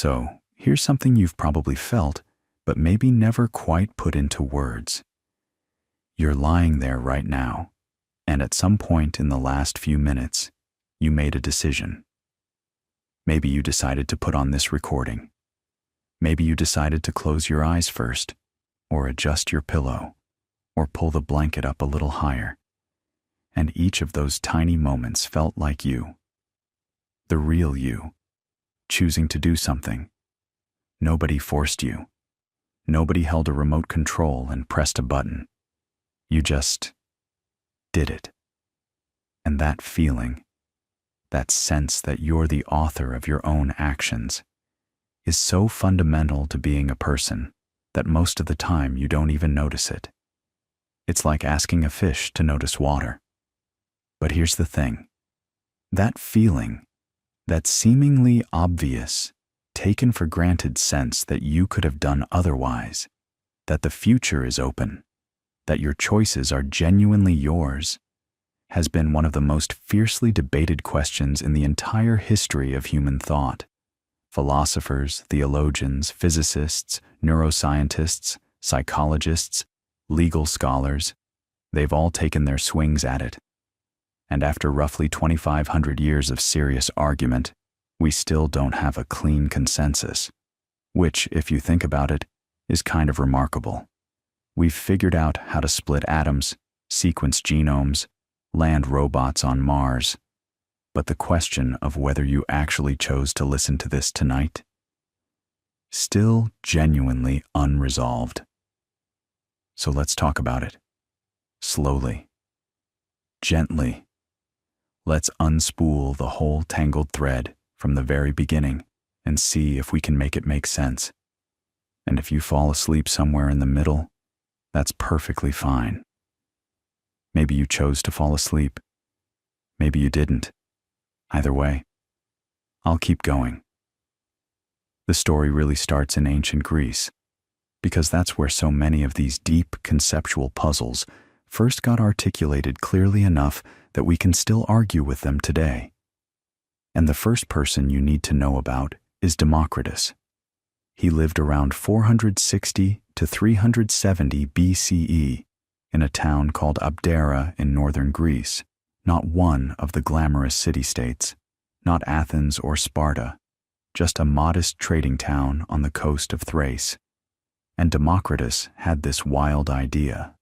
So, here's something you've probably felt, but maybe never quite put into words. You're lying there right now, and at some point in the last few minutes, you made a decision. Maybe you decided to put on this recording. Maybe you decided to close your eyes first, or adjust your pillow, or pull the blanket up a little higher. And each of those tiny moments felt like you, the real you, choosing to do something. Nobody forced you. Nobody held a remote control and pressed a button. You just did it. And that feeling, that sense that you're the author of your own actions, is so fundamental to being a person that most of the time you don't even notice it. It's like asking a fish to notice water. But here's the thing. That feeling, that seemingly obvious, taken for granted sense that you could have done otherwise, that the future is open, that your choices are genuinely yours, has been one of the most fiercely debated questions in the entire history of human thought. Philosophers, theologians, physicists, neuroscientists, psychologists, legal scholars, they've all taken their swings at it. And after roughly 2,500 years of serious argument, we still don't have a clean consensus, which, if you think about it, is kind of remarkable. We've figured out how to split atoms, sequence genomes, land robots on Mars. But the question of whether you actually chose to listen to this tonight, still genuinely unresolved. So let's talk about it. Slowly. Gently. Let's unspool the whole tangled thread from the very beginning and see if we can make it make sense. And if you fall asleep somewhere in the middle, that's perfectly fine. Maybe you chose to fall asleep. Maybe you didn't. Either way, I'll keep going. The story really starts in ancient Greece, because that's where so many of these deep conceptual puzzles first got articulated clearly enough that we can still argue with them today. And the first person you need to know about is Democritus. He lived around 460 to 370 BCE in a town called Abdera in northern Greece, not one of the glamorous city-states, not Athens or Sparta, just a modest trading town on the coast of Thrace. And Democritus had this wild idea.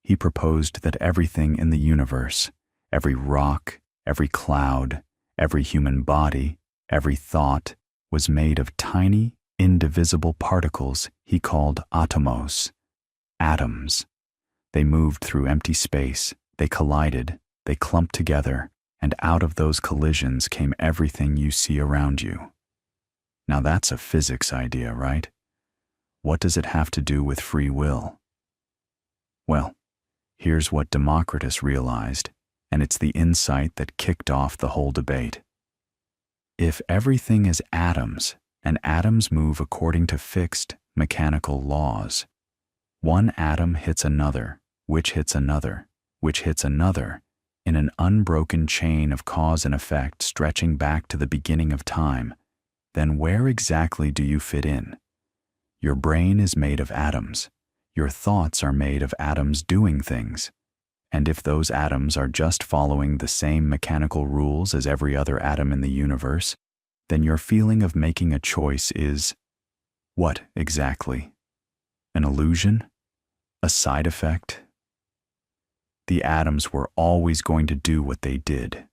He proposed that everything in the universe, every rock, every cloud, every human body, every thought, was made of tiny, indivisible particles he called atomos, atoms. They moved through empty space, they collided, they clumped together, and out of those collisions came everything you see around you. Now that's a physics idea, right? What does it have to do with free will? Well, here's what Democritus realized, and it's the insight that kicked off the whole debate. If everything is atoms, and atoms move according to fixed mechanical laws, one atom hits another, which hits another, which hits another, in an unbroken chain of cause and effect stretching back to the beginning of time, then where exactly do you fit in? Your brain is made of atoms. Your thoughts are made of atoms doing things. And if those atoms are just following the same mechanical rules as every other atom in the universe, then your feeling of making a choice is what exactly? An illusion? A side effect? The atoms were always going to do what they did.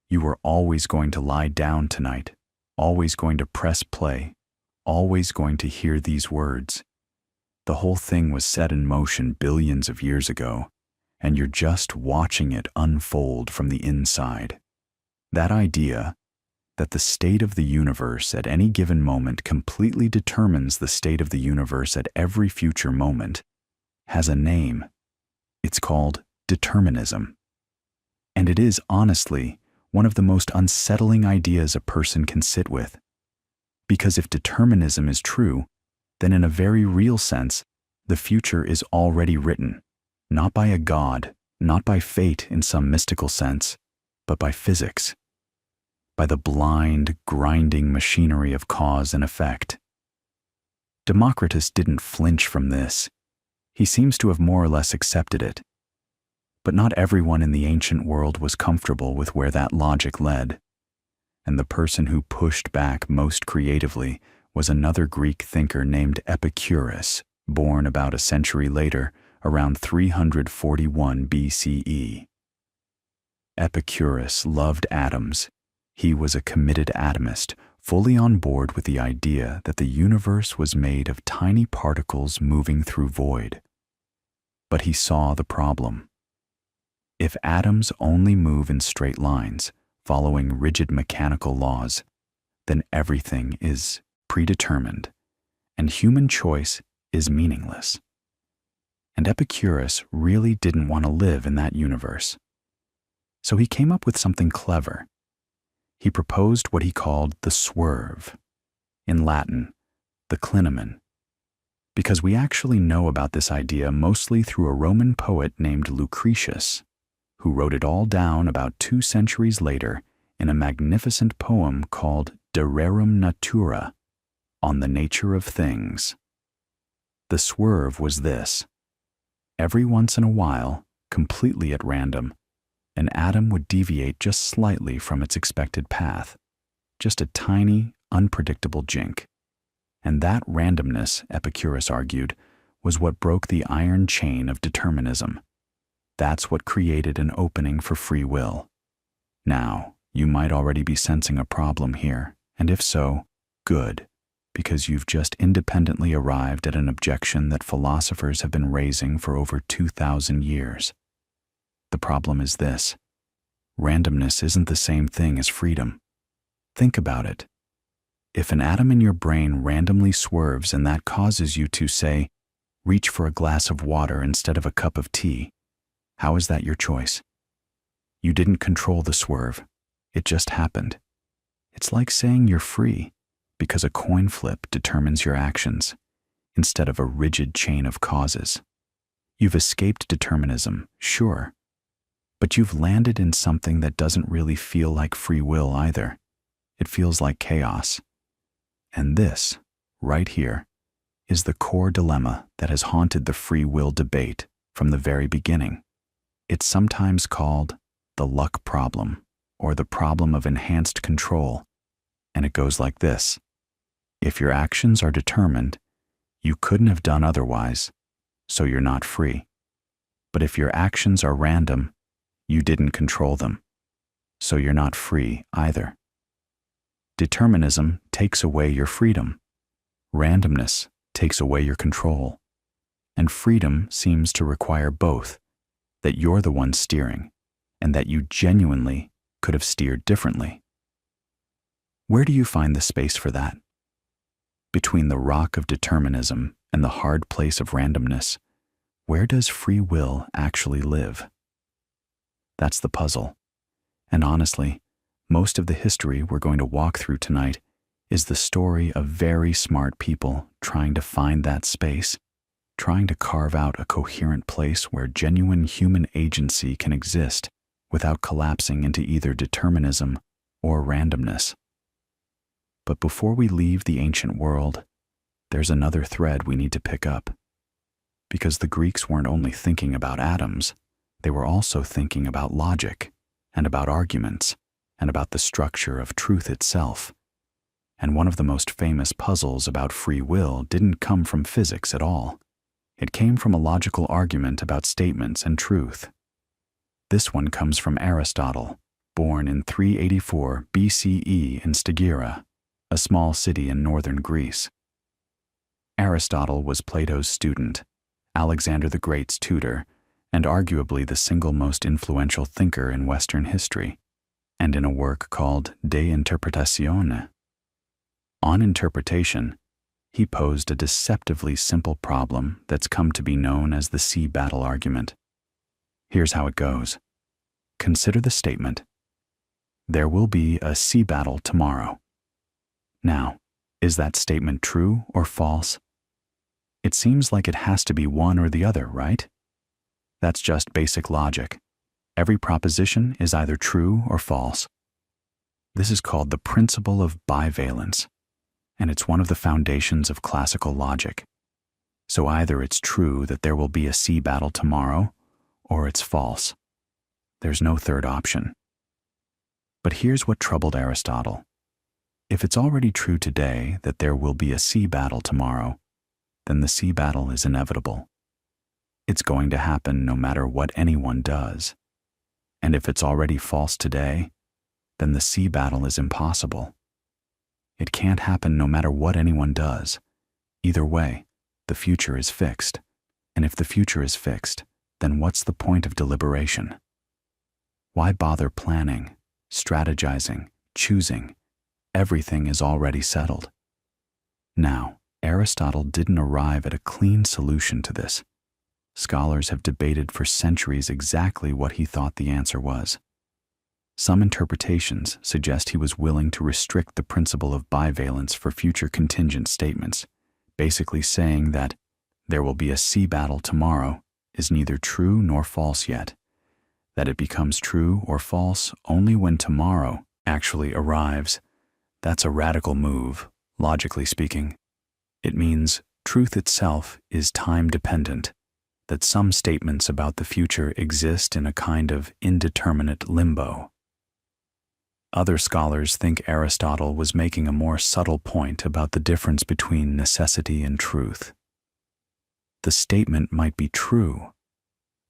You were always going to lie down tonight, always going to press play, always going to hear these words. The whole thing was set in motion billions of years ago, and you're just watching it unfold from the inside. That idea, that the state of the universe at any given moment completely determines the state of the universe at every future moment, has a name. It's called determinism. And it is, honestly, one of the most unsettling ideas a person can sit with. Because if determinism is true, then in a very real sense, the future is already written, not by a god, not by fate in some mystical sense, but by physics. by the blind, grinding machinery of cause and effect. Democritus didn't flinch from this. He seems to have more or less accepted it. But not everyone in the ancient world was comfortable with where that logic led. And the person who pushed back most creatively was another Greek thinker named Epicurus, born about a century later, around 341 BCE. Epicurus loved atoms. He was a committed atomist, fully on board with the idea that the universe was made of tiny particles moving through void. But he saw the problem. If atoms only move in straight lines, following rigid mechanical laws, then everything is predetermined, and human choice is meaningless. And Epicurus really didn't want to live in that universe. So he came up with something clever. He proposed what he called the swerve, in Latin, the clinamen, because we actually know about this idea mostly through a Roman poet named Lucretius, who wrote it all down about 2 centuries later in a magnificent poem called De Rerum Natura, on the nature of things. The swerve was this. Every once in a while, completely at random, an atom would deviate just slightly from its expected path, just a tiny, unpredictable jink. And that randomness, Epicurus argued, was what broke the iron chain of determinism. That's what created an opening for free will. Now, you might already be sensing a problem here, and if so, good, because you've just independently arrived at an objection that philosophers have been raising for over 2,000 years. The problem is this: randomness isn't the same thing as freedom. Think about it. If an atom in your brain randomly swerves and that causes you to, say, reach for a glass of water instead of a cup of tea, how is that your choice? You didn't control the swerve. It just happened. It's like saying you're free because a coin flip determines your actions instead of a rigid chain of causes. You've escaped determinism, sure, but you've landed in something that doesn't really feel like free will either. It feels like chaos. And this, right here, is the core dilemma that has haunted the free will debate from the very beginning. It's sometimes called the luck problem, or the problem of enhanced control, and it goes like this. If your actions are determined, you couldn't have done otherwise, so you're not free. But if your actions are random, you didn't control them, so you're not free either. Determinism takes away your freedom. Randomness takes away your control. And freedom seems to require both, that you're the one steering, and that you genuinely could have steered differently. Where do you find the space for that? Between the rock of determinism and the hard place of randomness, where does free will actually live? That's the puzzle. And honestly, most of the history we're going to walk through tonight is the story of very smart people trying to find that space, trying to carve out a coherent place where genuine human agency can exist without collapsing into either determinism or randomness. But before we leave the ancient world, there's another thread we need to pick up. Because the Greeks weren't only thinking about atoms, they were also thinking about logic, and about arguments, and about the structure of truth itself. And one of the most famous puzzles about free will didn't come from physics at all. It came from a logical argument about statements and truth. This one comes from Aristotle, born in 384 BCE in Stagira, a small city in northern Greece. Aristotle was Plato's student, Alexander the Great's tutor, and arguably the single most influential thinker in Western history, and in a work called De Interpretatione. On interpretation, he posed a deceptively simple problem that's come to be known as the sea battle argument. Here's how it goes. Consider the statement, there will be a sea battle tomorrow. Now, is that statement true or false? It seems like it has to be one or the other, right? That's just basic logic. Every proposition is either true or false. This is called the principle of bivalence, and it's one of the foundations of classical logic. So either it's true that there will be a sea battle tomorrow, or it's false. There's no third option. But here's what troubled Aristotle. If it's already true today that there will be a sea battle tomorrow, then the sea battle is inevitable. It's going to happen no matter what anyone does. And if it's already false today, then the sea battle is impossible. It can't happen no matter what anyone does. Either way, the future is fixed. And if the future is fixed, then what's the point of deliberation? Why bother planning, strategizing, choosing? Everything is already settled. Now, Aristotle didn't arrive at a clean solution to this. Scholars have debated for centuries exactly what he thought the answer was. Some interpretations suggest he was willing to restrict the principle of bivalence for future contingent statements, basically saying that there will be a sea battle tomorrow is neither true nor false yet, that it becomes true or false only when tomorrow actually arrives. That's a radical move, logically speaking. It means truth itself is time-dependent, that some statements about the future exist in a kind of indeterminate limbo. Other scholars think Aristotle was making a more subtle point about the difference between necessity and truth. The statement might be true,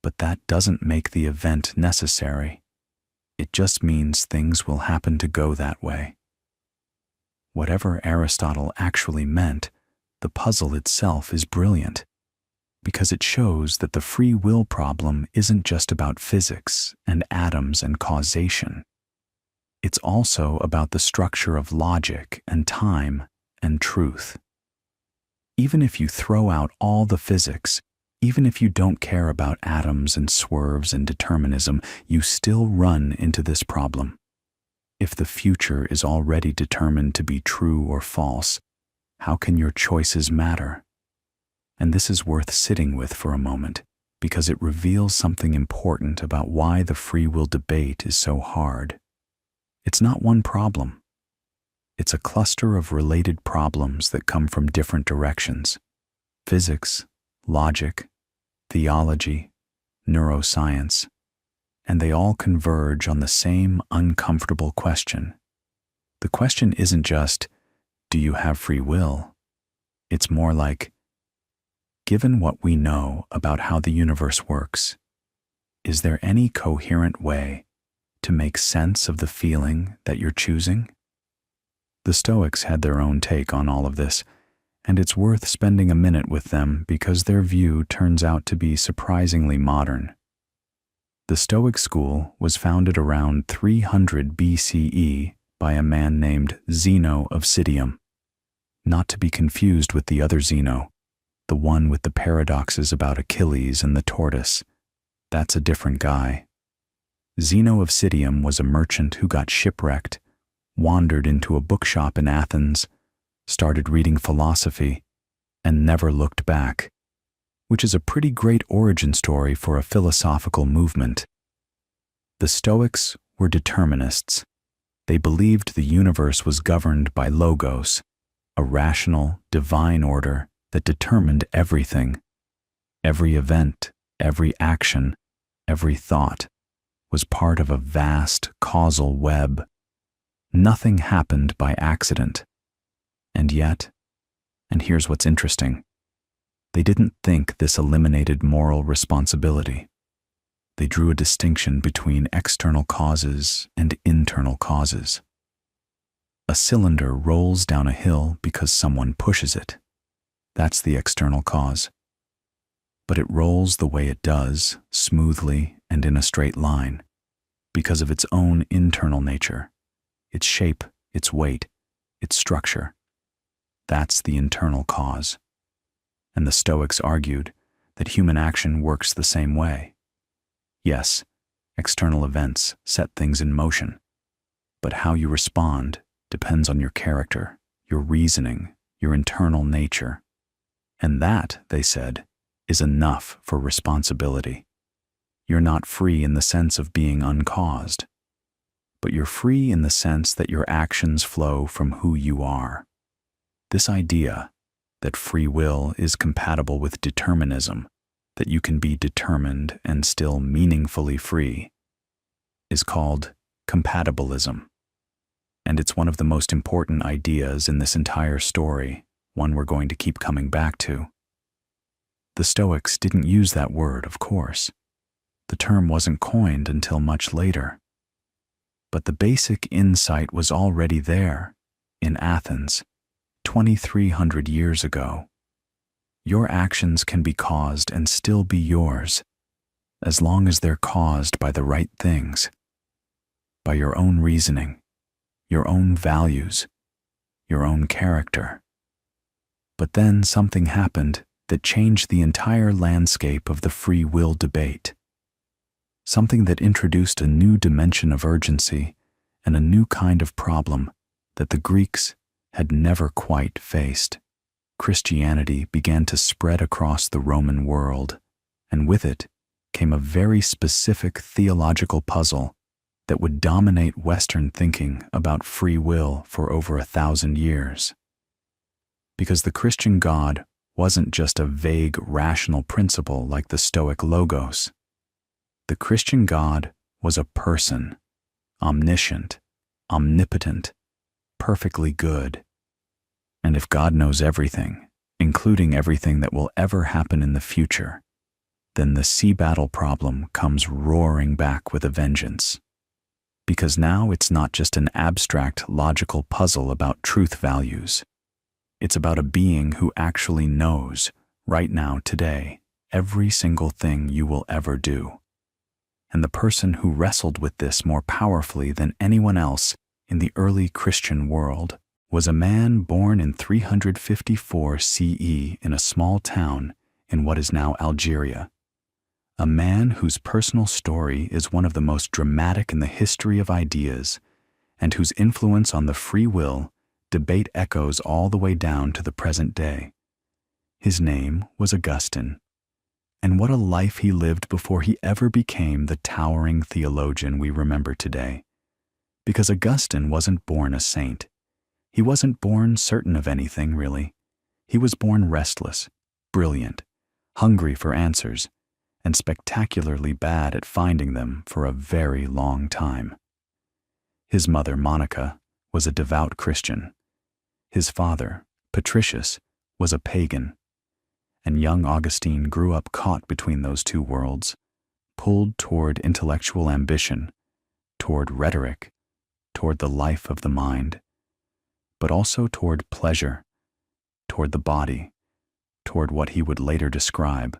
but that doesn't make the event necessary. It just means things will happen to go that way. Whatever Aristotle actually meant, the puzzle itself is brilliant, because it shows that the free will problem isn't just about physics and atoms and causation. It's also about the structure of logic and time and truth. Even if you throw out all the physics, even if you don't care about atoms and swerves and determinism, you still run into this problem. If the future is already determined to be true or false, how can your choices matter? And this is worth sitting with for a moment, because it reveals something important about why the free will debate is so hard. It's not one problem. It's a cluster of related problems that come from different directions: physics, logic, theology, neuroscience, and they all converge on the same uncomfortable question. The question isn't just, do you have free will? It's more like, given what we know about how the universe works, is there any coherent way to make sense of the feeling that you're choosing? The Stoics had their own take on all of this, and it's worth spending a minute with them because their view turns out to be surprisingly modern. The Stoic school was founded around 300 BCE by a man named Zeno of Citium, not to be confused with the other Zeno, the one with the paradoxes about Achilles and the tortoise. That's a different guy. Zeno of Citium was a merchant who got shipwrecked, wandered into a bookshop in Athens, started reading philosophy, and never looked back, which is a pretty great origin story for a philosophical movement. The Stoics were determinists. They believed the universe was governed by logos, a rational, divine order that determined everything. Every event, every action, every thought was part of a vast causal web. Nothing happened by accident. And yet, and here's what's interesting, they didn't think this eliminated moral responsibility. They drew a distinction between external causes and internal causes. A cylinder rolls down a hill because someone pushes it. That's the external cause. But it rolls the way it does, smoothly and in a straight line, because of its own internal nature, its shape, its weight, its structure. That's the internal cause. And the Stoics argued that human action works the same way. Yes, external events set things in motion, but how you respond depends on your character, your reasoning, your internal nature. And that, they said, is enough for responsibility. You're not free in the sense of being uncaused, but you're free in the sense that your actions flow from who you are. This idea that free will is compatible with determinism, that you can be determined and still meaningfully free, is called Compatibilism. And it's one of the most important ideas in this entire story, one we're going to keep coming back to. The Stoics didn't use that word, of course. The term wasn't coined until much later. But the basic insight was already there, in Athens, 2,300 years ago. Your actions can be caused and still be yours, as long as they're caused by the right things, by your own reasoning, your own values, your own character. But then something happened that changed the entire landscape of the free will debate. Something that introduced a new dimension of urgency and a new kind of problem that the Greeks had never quite faced. Christianity began to spread across the Roman world, and with it came a very specific theological puzzle that would dominate Western thinking about free will for over 1,000 years. Because the Christian God wasn't just a vague rational principle like the Stoic logos. The Christian God was a person, omniscient, omnipotent, perfectly good. And if God knows everything, including everything that will ever happen in the future, then the sea battle problem comes roaring back with a vengeance. Because now it's not just an abstract logical puzzle about truth values. It's about a being who actually knows, right now, today, every single thing you will ever do. And the person who wrestled with this more powerfully than anyone else in the early Christian world was a man born in 354 CE in a small town in what is now Algeria. A man whose personal story is one of the most dramatic in the history of ideas, and whose influence on the free will debate echoes all the way down to the present day. His name was Augustine. And what a life he lived before he ever became the towering theologian we remember today. Because Augustine wasn't born a saint. He wasn't born certain of anything, really. He was born restless, brilliant, hungry for answers, and spectacularly bad at finding them for a very long time. His mother, Monica, was a devout Christian. His father, Patricius, was a pagan. And young Augustine grew up caught between those two worlds, pulled toward intellectual ambition, toward rhetoric, toward the life of the mind, but also toward pleasure, toward the body, toward what he would later describe,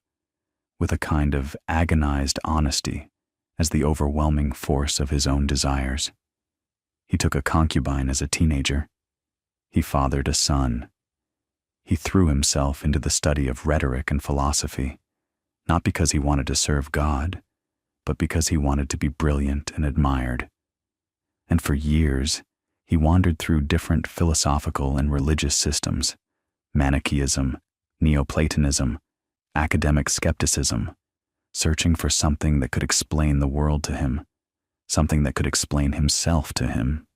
with a kind of agonized honesty, as the overwhelming force of his own desires. He took a concubine as a teenager. He fathered a son. He threw himself into the study of rhetoric and philosophy, not because he wanted to serve God, but because he wanted to be brilliant and admired. And for years, he wandered through different philosophical and religious systems, Manichaeism, Neoplatonism, academic skepticism, searching for something that could explain the world to him, something that could explain himself to him,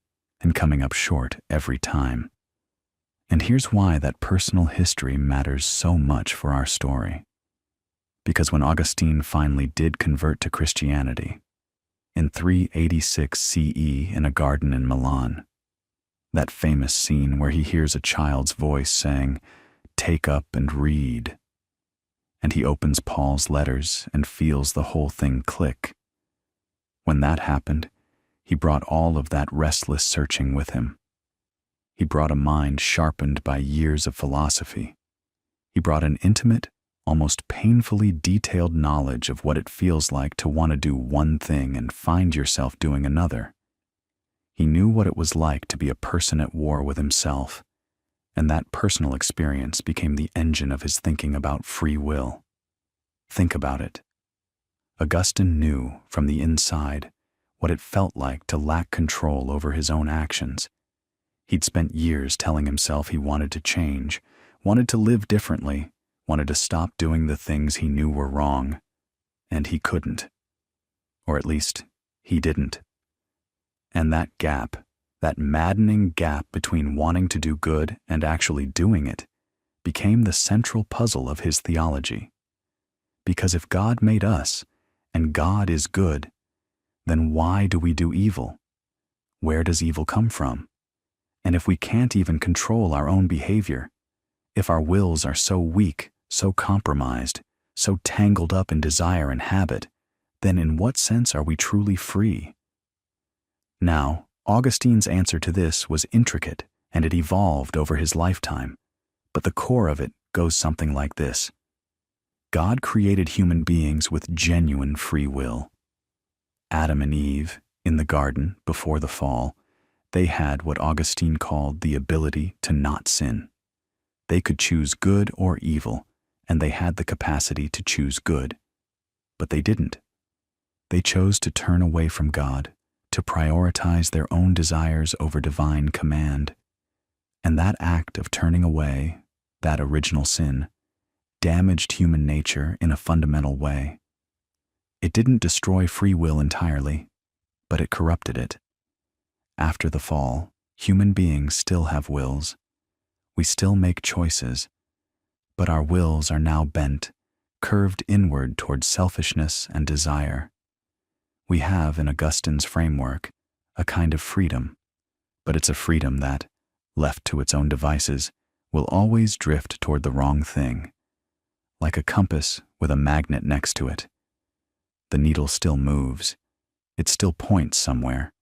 and coming up short every time. And here's why that personal history matters so much for our story. Because when Augustine finally did convert to Christianity, in 386 CE in a garden in Milan, that famous scene where he hears a child's voice saying, "Take up and read," and he opens Paul's letters and feels the whole thing click. When that happened, he brought all of that restless searching with him. He brought a mind sharpened by years of philosophy. He brought an intimate, almost painfully detailed knowledge of what it feels like to want to do one thing and find yourself doing another. He knew what it was like to be a person at war with himself, and that personal experience became the engine of his thinking about free will. Think about it. Augustine knew from the inside what it felt like to lack control over his own actions. He'd spent years telling himself he wanted to change, wanted to live differently, wanted to stop doing the things he knew were wrong, and he couldn't. Or at least, he didn't. And that gap, that maddening gap between wanting to do good and actually doing it, became the central puzzle of his theology. Because if God made us, and God is good, then why do we do evil? Where does evil come from? And if we can't even control our own behavior, if our wills are so weak, so compromised, so tangled up in desire and habit, then in what sense are we truly free? Now, Augustine's answer to this was intricate, and it evolved over his lifetime, but the core of it goes something like this. God created human beings with genuine free will. Adam and Eve, in the garden before the fall, they had what Augustine called the ability to not sin. They could choose good or evil, and they had the capacity to choose good. But they didn't. They chose to turn away from God, to prioritize their own desires over divine command. And that act of turning away, that original sin, damaged human nature in a fundamental way. It didn't destroy free will entirely, but it corrupted it. After the fall, human beings still have wills. We still make choices, but our wills are now bent, curved inward towards selfishness and desire. We have, in Augustine's framework, a kind of freedom, but it's a freedom that, left to its own devices, will always drift toward the wrong thing. Like a compass with a magnet next to it. The needle still moves. It still points somewhere,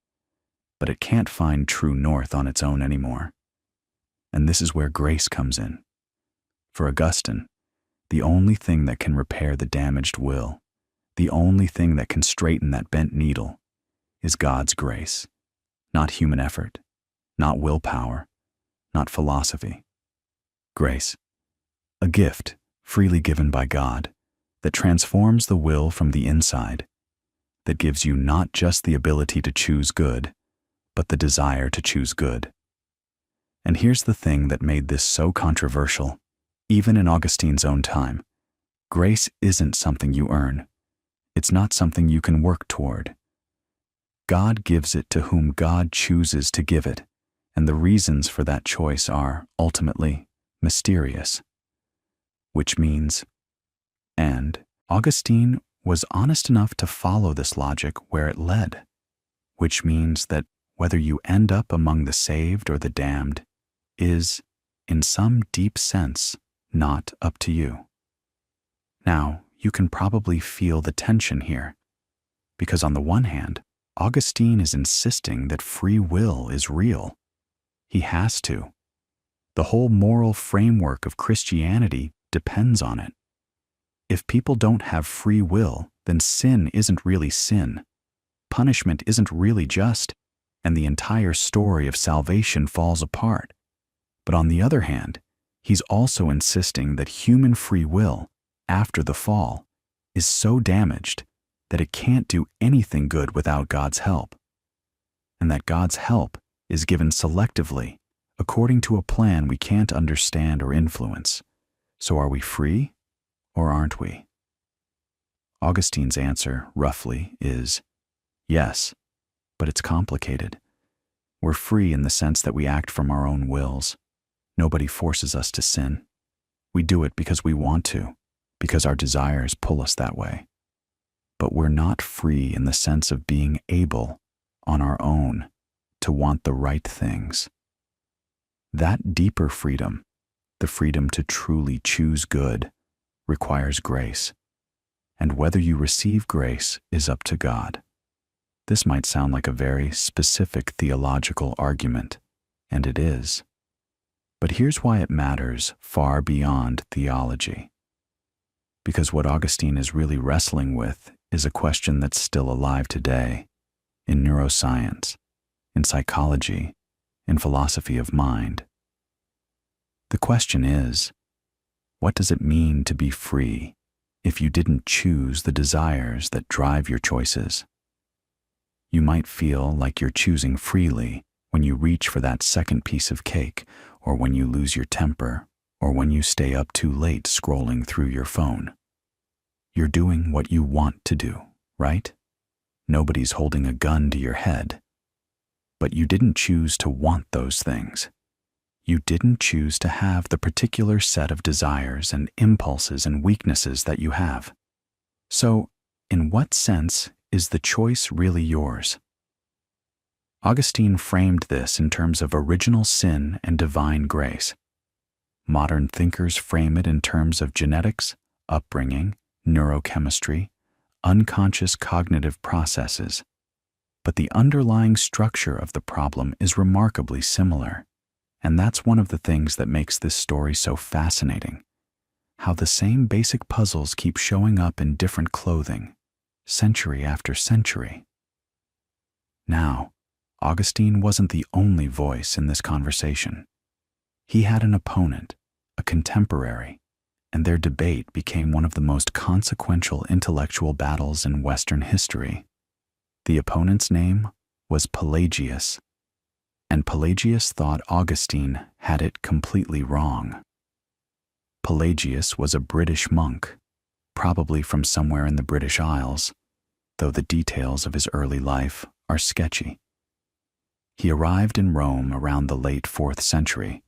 but it can't find true north on its own anymore. And this is where grace comes in. For Augustine, the only thing that can repair the damaged will, the only thing that can straighten that bent needle, is God's grace, not human effort, not willpower, not philosophy. Grace, a gift freely given by God that transforms the will from the inside, that gives you not just the ability to choose good, but the desire to choose good. And here's the thing that made this so controversial, even in Augustine's own time. Grace isn't something you earn. It's not something you can work toward. God gives it to whom God chooses to give it, and the reasons for that choice are, ultimately, mysterious. Which means, and Augustine was honest enough to follow this logic where it led, which means that whether you end up among the saved or the damned is, in some deep sense, not up to you. Now, you can probably feel the tension here, because on the one hand, Augustine is insisting that free will is real. He has to. The whole moral framework of Christianity depends on it. If people don't have free will, then sin isn't really sin. Punishment isn't really just, and the entire story of salvation falls apart. But on the other hand, he's also insisting that human free will, after the fall, is so damaged that it can't do anything good without God's help, and that God's help is given selectively, according to a plan we can't understand or influence. So are we free, or aren't we? Augustine's answer, roughly, is yes, but it's complicated. We're free in the sense that we act from our own wills. Nobody forces us to sin. We do it because we want to, because our desires pull us that way. But we're not free in the sense of being able, on our own, to want the right things. That deeper freedom, the freedom to truly choose good, requires grace. And whether you receive grace is up to God. This might sound like a very specific theological argument, and it is. But here's why it matters far beyond theology. Because what Augustine is really wrestling with is a question that's still alive today, in neuroscience, in psychology, in philosophy of mind. The question is, what does it mean to be free if you didn't choose the desires that drive your choices? You might feel like you're choosing freely when you reach for that second piece of cake, or when you lose your temper, or when you stay up too late scrolling through your phone. You're doing what you want to do, right? Nobody's holding a gun to your head. But you didn't choose to want those things. You didn't choose to have the particular set of desires and impulses and weaknesses that you have. So, in what sense is the choice really yours? Augustine framed this in terms of original sin and divine grace. Modern thinkers frame it in terms of genetics, upbringing, neurochemistry, unconscious cognitive processes. But the underlying structure of the problem is remarkably similar. And that's one of the things that makes this story so fascinating. How the same basic puzzles keep showing up in different clothing, century after century. Now, Augustine wasn't the only voice in this conversation. He had an opponent, a contemporary, and their debate became one of the most consequential intellectual battles in Western history. The opponent's name was Pelagius, and Pelagius thought Augustine had it completely wrong. Pelagius was a British monk, probably from somewhere in the British Isles, though the details of his early life are sketchy. He arrived in Rome around the late 4th century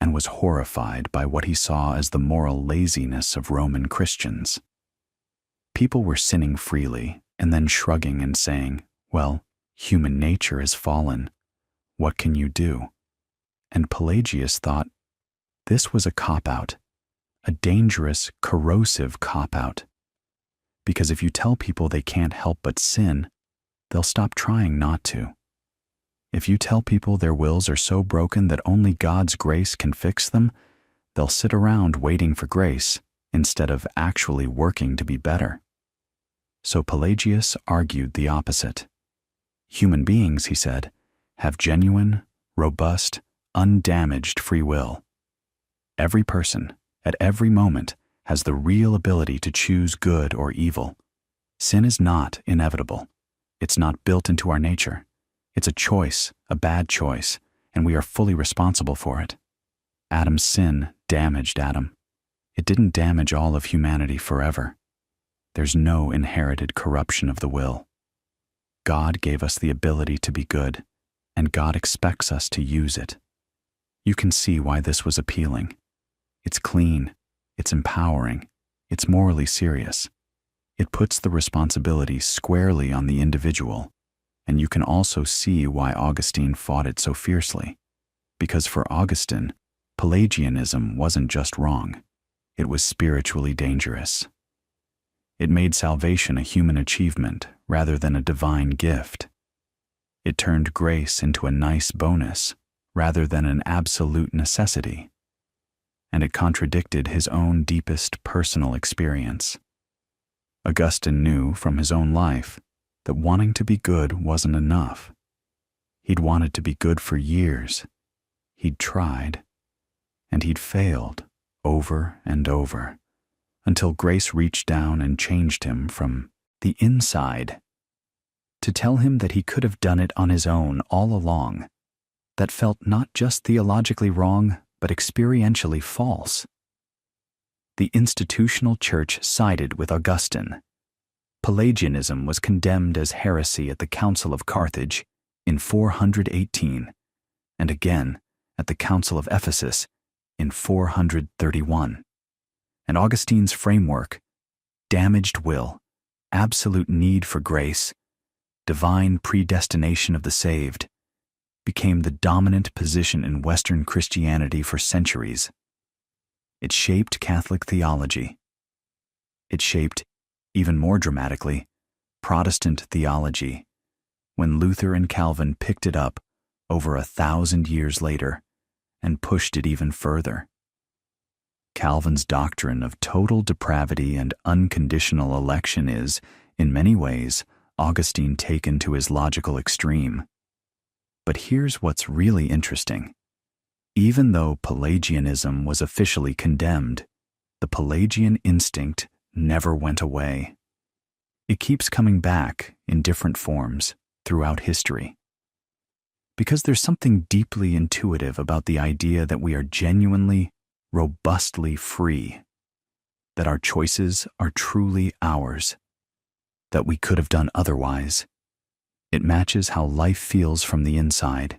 and was horrified by what he saw as the moral laziness of Roman Christians. People were sinning freely and then shrugging and saying, "Well, human nature is fallen. What can you do?" And Pelagius thought this was a cop-out, a dangerous, corrosive cop-out. Because if you tell people they can't help but sin, they'll stop trying not to. If you tell people their wills are so broken that only God's grace can fix them, they'll sit around waiting for grace instead of actually working to be better. So Pelagius argued the opposite. Human beings, he said, have genuine, robust, undamaged free will. Every person, at every moment, has the real ability to choose good or evil. Sin is not inevitable. It's not built into our nature. It's a choice, a bad choice, and we are fully responsible for it. Adam's sin damaged Adam. It didn't damage all of humanity forever. There's no inherited corruption of the will. God gave us the ability to be good, and God expects us to use it. You can see why this was appealing. It's clean, it's empowering, it's morally serious. It puts the responsibility squarely on the individual, and you can also see why Augustine fought it so fiercely. Because for Augustine, Pelagianism wasn't just wrong, it was spiritually dangerous. It made salvation a human achievement rather than a divine gift. It turned grace into a nice bonus rather than an absolute necessity. And it contradicted his own deepest personal experience. Augustine knew from his own life that wanting to be good wasn't enough. He'd wanted to be good for years. He'd tried, and he'd failed over and over, until grace reached down and changed him from the inside to tell him that he could have done it on his own all along. That felt not just theologically wrong, but experientially false. The institutional church sided with Augustine. Pelagianism was condemned as heresy at the Council of Carthage in 418, and again at the Council of Ephesus in 431. And Augustine's framework, damaged will, absolute need for grace, divine predestination of the saved, became the dominant position in Western Christianity for centuries. It shaped Catholic theology. It shaped, even more dramatically, Protestant theology, when Luther and Calvin picked it up over 1,000 years later and pushed it even further. Calvin's doctrine of total depravity and unconditional election is, in many ways, Augustine taken to his logical extreme. But here's what's really interesting. Even though Pelagianism was officially condemned, the Pelagian instinct never went away. It keeps coming back in different forms throughout history. Because there's something deeply intuitive about the idea that we are genuinely, robustly free, that our choices are truly ours, that we could have done otherwise, It matches how life feels from the inside.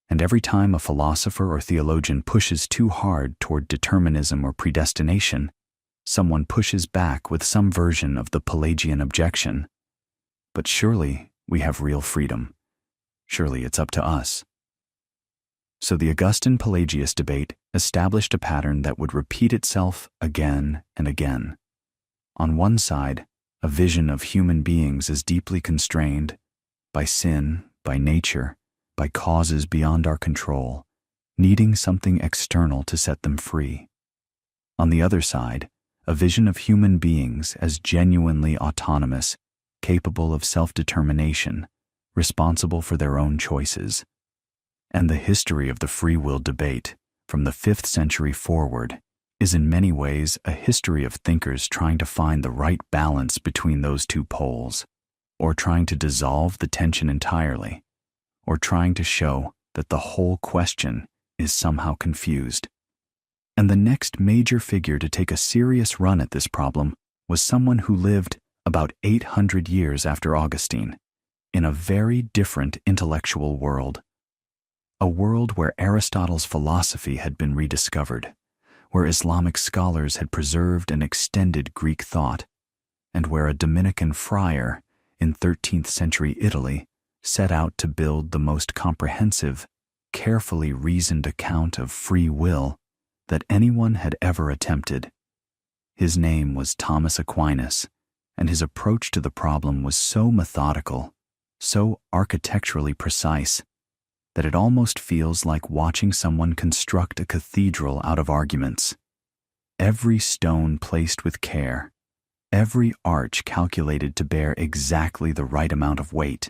And every time a philosopher or theologian pushes too hard toward determinism or predestination, someone pushes back with some version of the Pelagian objection. But surely we have real freedom. Surely it's up to us. So the Augustine-Pelagius debate established a pattern that would repeat itself again and again. On one side, a vision of human beings as deeply constrained by sin, by nature, by causes beyond our control, needing something external to set them free. On the other side, a vision of human beings as genuinely autonomous, capable of self-determination, responsible for their own choices. And the history of the free will debate, from the 5th century forward, is in many ways a history of thinkers trying to find the right balance between those two poles, or trying to dissolve the tension entirely, or trying to show that the whole question is somehow confused. And the next major figure to take a serious run at this problem was someone who lived about 800 years after Augustine, in a very different intellectual world. A world where Aristotle's philosophy had been rediscovered, where Islamic scholars had preserved and extended Greek thought, and where a Dominican friar in 13th century Italy set out to build the most comprehensive, carefully reasoned account of free will that anyone had ever attempted. His name was Thomas Aquinas, and his approach to the problem was so methodical, so architecturally precise, that it almost feels like watching someone construct a cathedral out of arguments. Every stone placed with care, every arch calculated to bear exactly the right amount of weight,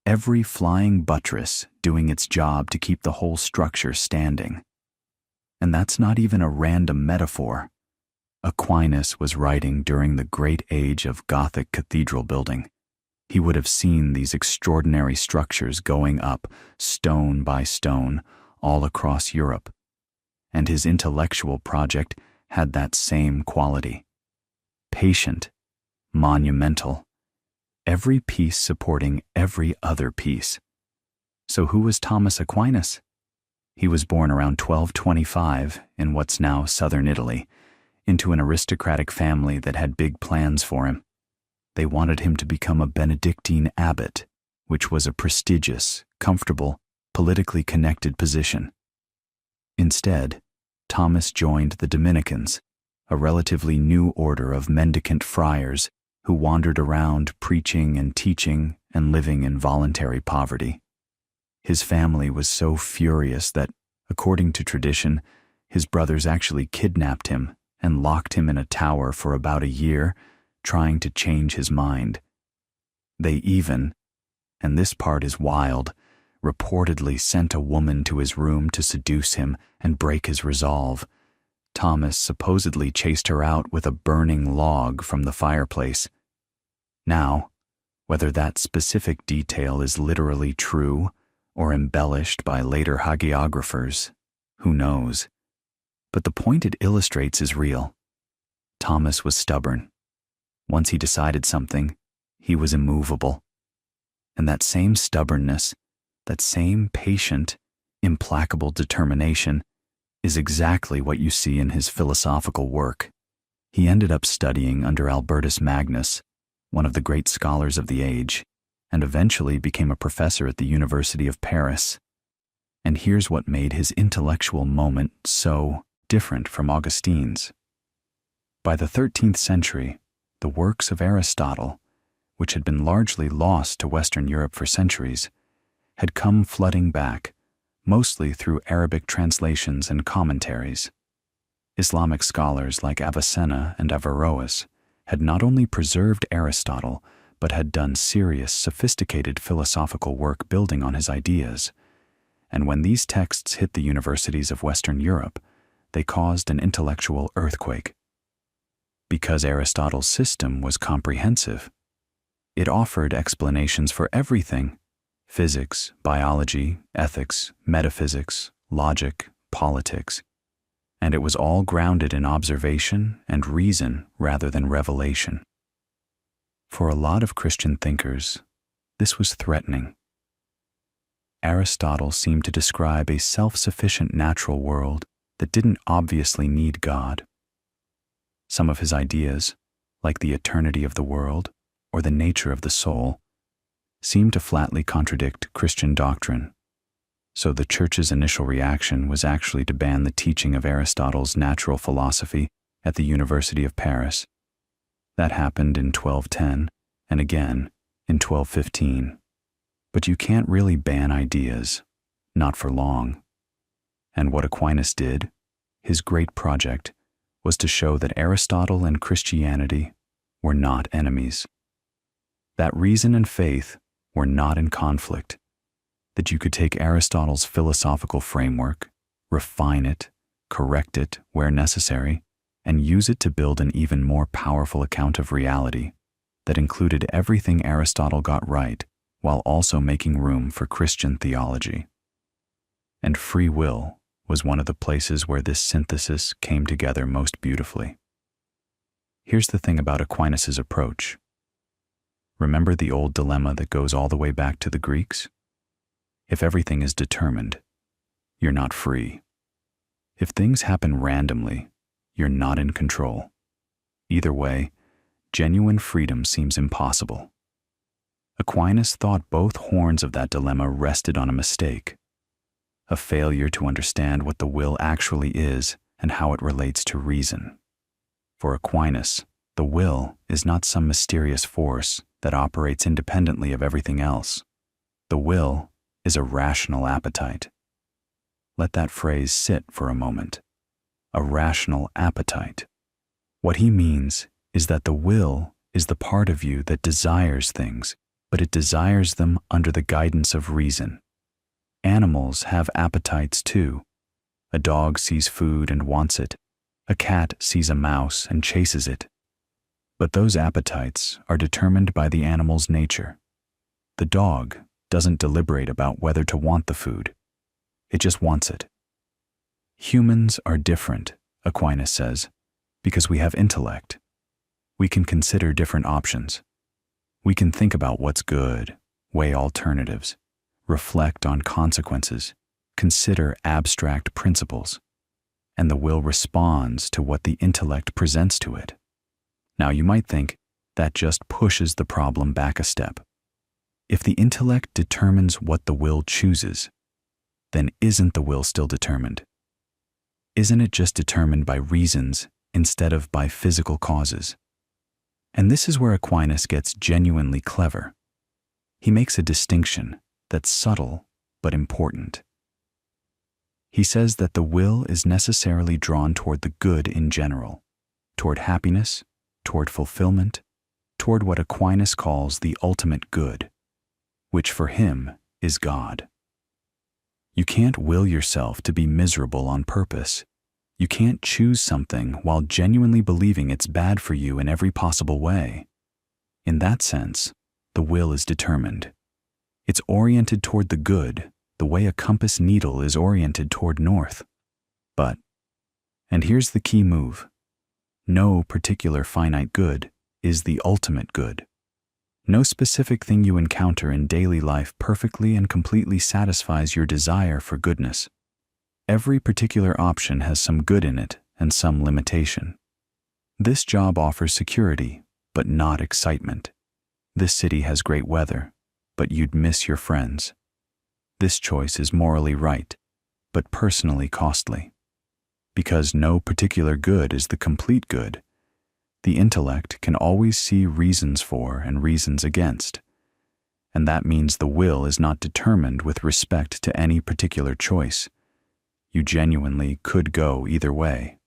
every flying buttress doing its job to keep the whole structure standing. And that's not even a random metaphor. Aquinas was writing during the great age of Gothic cathedral building. He would have seen these extraordinary structures going up, stone by stone, all across Europe. And his intellectual project had that same quality. Patient, monumental, every piece supporting every other piece. So who was Thomas Aquinas? He was born around 1225 in what's now southern Italy, into an aristocratic family that had big plans for him. They wanted him to become a Benedictine abbot, which was a prestigious, comfortable, politically connected position. Instead, Thomas joined the Dominicans, a relatively new order of mendicant friars who wandered around preaching and teaching and living in voluntary poverty. His family was so furious that, according to tradition, his brothers actually kidnapped him and locked him in a tower for about a year, trying to change his mind. They even, and this part is wild, reportedly sent a woman to his room to seduce him and break his resolve. Thomas supposedly chased her out with a burning log from the fireplace. Now, whether that specific detail is literally true or embellished by later hagiographers, who knows? But the point it illustrates is real. Thomas was stubborn. Once he decided something, he was immovable. And that same stubbornness, that same patient, implacable determination, is exactly what you see in his philosophical work. He ended up studying under Albertus Magnus, one of the great scholars of the age, and eventually became a professor at the University of Paris. And here's what made his intellectual moment so different from Augustine's. By the 13th century, the works of Aristotle, which had been largely lost to Western Europe for centuries, had come flooding back, mostly through Arabic translations and commentaries. Islamic scholars like Avicenna and Averroes had not only preserved Aristotle, but had done serious, sophisticated philosophical work building on his ideas. And when these texts hit the universities of Western Europe, they caused an intellectual earthquake. Because Aristotle's system was comprehensive, it offered explanations for everything: physics, biology, ethics, metaphysics, logic, politics. And it was all grounded in observation and reason rather than revelation. For a lot of Christian thinkers, This was threatening. Aristotle seemed to describe a self-sufficient natural world that didn't obviously need God. Some of his ideas, like the eternity of the world or the nature of the soul, seemed to flatly contradict Christian doctrine. So the Church's initial reaction was actually to ban the teaching of Aristotle's natural philosophy at the University of Paris. That happened in 1210 and again in 1215. But you can't really ban ideas, not for long. And what Aquinas did, his great project, was to show that Aristotle and Christianity were not enemies. That reason and faith were not in conflict. That you could take Aristotle's philosophical framework, refine it, correct it where necessary, and use it to build an even more powerful account of reality that included everything Aristotle got right while also making room for Christian theology. And free will was one of the places where this synthesis came together most beautifully. Here's the thing about Aquinas' approach. Remember the old dilemma that goes all the way back to the Greeks? If everything is determined, you're not free. If things happen randomly, you're not in control. Either way, genuine freedom seems impossible. Aquinas thought both horns of that dilemma rested on a mistake, a failure to understand what the will actually is and how it relates to reason. For Aquinas, the will is not some mysterious force that operates independently of everything else. The will is a rational appetite. Let that phrase sit for a moment. A rational appetite. What he means is that the will is the part of you that desires things, but it desires them under the guidance of reason. Animals have appetites too. A dog sees food and wants it. A cat sees a mouse and chases it. But those appetites are determined by the animal's nature. The dog doesn't deliberate about whether to want the food. It just wants it. Humans are different, Aquinas says, because we have intellect. We can consider different options. We can think about what's good, weigh alternatives, reflect on consequences, consider abstract principles, and the will responds to what the intellect presents to it. Now you might think that just pushes the problem back a step. If the intellect determines what the will chooses, then isn't the will still determined? Isn't it just determined by reasons instead of by physical causes? And this is where Aquinas gets genuinely clever. He makes a distinction that's subtle but important. He says that the will is necessarily drawn toward the good in general, toward happiness, toward fulfillment, toward what Aquinas calls the ultimate good, which for him is God. You can't will yourself to be miserable on purpose. You can't choose something while genuinely believing it's bad for you in every possible way. In that sense, the will is determined. It's oriented toward the good, the way a compass needle is oriented toward north. But, and here's the key move, no particular finite good is the ultimate good. No specific thing you encounter in daily life perfectly and completely satisfies your desire for goodness. Every particular option has some good in it and some limitation. This job offers security, but not excitement. This city has great weather, but you'd miss your friends. This choice is morally right, but personally costly. Because no particular good is the complete good, the intellect can always see reasons for and reasons against, and that means the will is not determined with respect to any particular choice. You genuinely could go either way.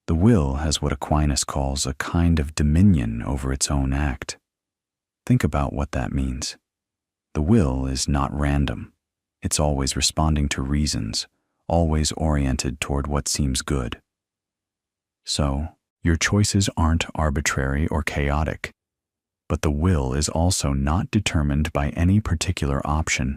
The will has what Aquinas calls a kind of dominion over its own act. Think about what that means. The will is not random. It's always responding to reasons, always oriented toward what seems good. So, your choices aren't arbitrary or chaotic, but the will is also not determined by any particular option,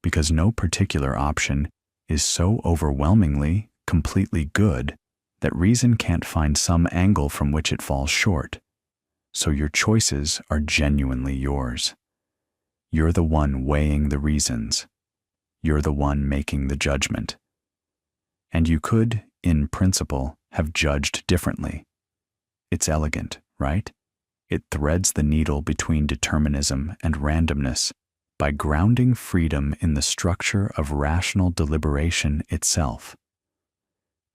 because no particular option is so overwhelmingly, completely good that reason can't find some angle from which it falls short. So your choices are genuinely yours. You're the one weighing the reasons. You're the one making the judgment. And you could, in principle, have judged differently. It's elegant, right? It threads the needle between determinism and randomness by grounding freedom in the structure of rational deliberation itself.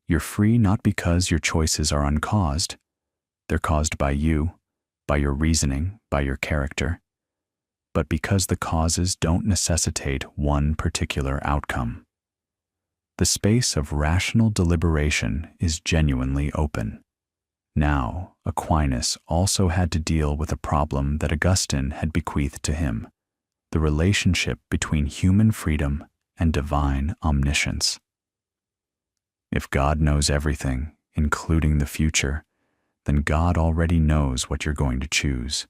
You're free not because your choices are uncaused. They're caused by you, by your reasoning, by your character, but because the causes don't necessitate one particular outcome. The space of rational deliberation is genuinely open. Now, Aquinas also had to deal with a problem that Augustine had bequeathed to him, the relationship between human freedom and divine omniscience. If God knows everything, including the future, then God already knows what you're going to choose.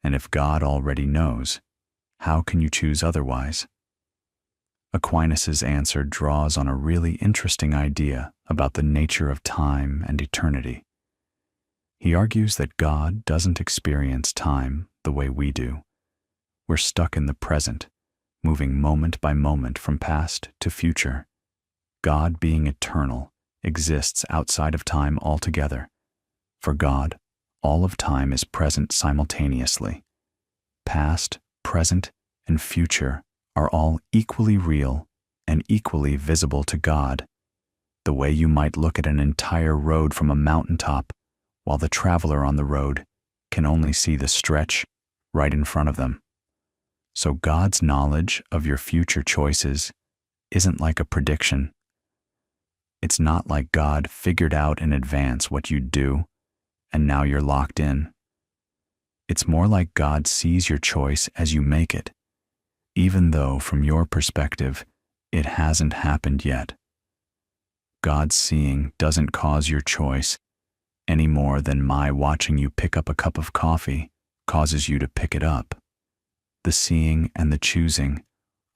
And if God already knows, how can you choose otherwise? Aquinas' answer draws on a really interesting idea about the nature of time and eternity. He argues that God doesn't experience time the way we do. We're stuck in the present, moving moment by moment from past to future. God, being eternal, exists outside of time altogether. For God, all of time is present simultaneously. Past, present, and future are all equally real and equally visible to God, the way you might look at an entire road from a mountaintop, while the traveler on the road can only see the stretch right in front of them. So God's knowledge of your future choices isn't like a prediction. It's not like God figured out in advance what you'd do, and now you're locked in. It's more like God sees your choice as you make it, even though from your perspective, it hasn't happened yet. God's seeing doesn't cause your choice any more than my watching you pick up a cup of coffee causes you to pick it up. The seeing and the choosing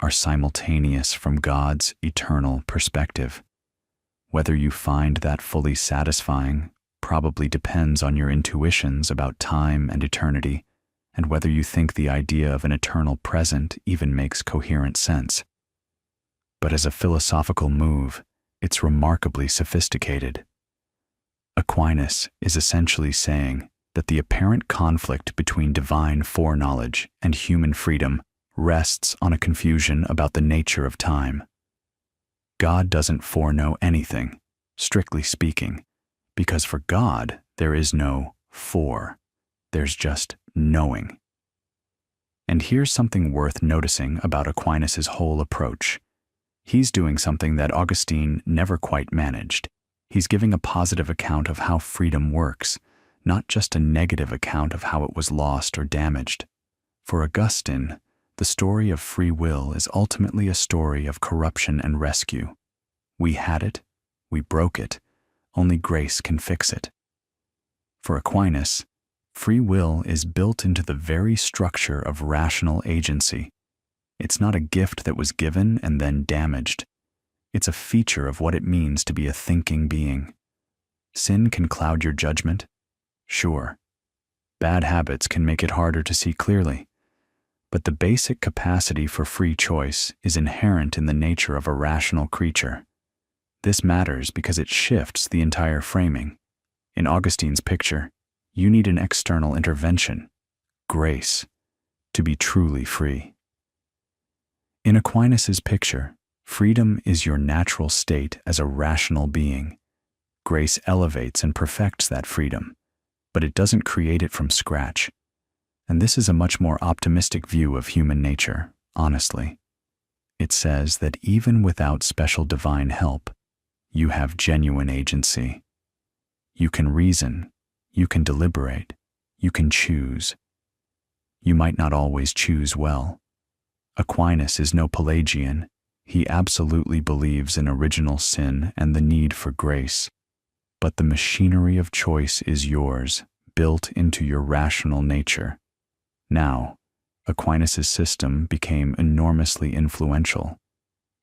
are simultaneous from God's eternal perspective. Whether you find that fully satisfying probably depends on your intuitions about time and eternity, and whether you think the idea of an eternal present even makes coherent sense. But as a philosophical move, it's remarkably sophisticated. Aquinas is essentially saying that the apparent conflict between divine foreknowledge and human freedom rests on a confusion about the nature of time. God doesn't foreknow anything, strictly speaking, because for God there is no fore, there's just knowing. And here's something worth noticing about Aquinas' whole approach. He's doing something that Augustine never quite managed. He's giving a positive account of how freedom works, not just a negative account of how it was lost or damaged. For Augustine, the story of free will is ultimately a story of corruption and rescue. We had it, we broke it, only grace can fix it. For Aquinas, free will is built into the very structure of rational agency. It's not a gift that was given and then damaged. It's a feature of what it means to be a thinking being. Sin can cloud your judgment, sure. Bad habits can make it harder to see clearly. But the basic capacity for free choice is inherent in the nature of a rational creature. This matters because it shifts the entire framing. In Augustine's picture, you need an external intervention, grace, to be truly free. In Aquinas' picture, freedom is your natural state as a rational being. Grace elevates and perfects that freedom, but it doesn't create it from scratch. And this is a much more optimistic view of human nature, honestly. It says that even without special divine help, you have genuine agency. You can reason, you can deliberate, you can choose. You might not always choose well. Aquinas is no Pelagian. He absolutely believes in original sin and the need for grace. But the machinery of choice is yours, built into your rational nature. Now, Aquinas' system became enormously influential.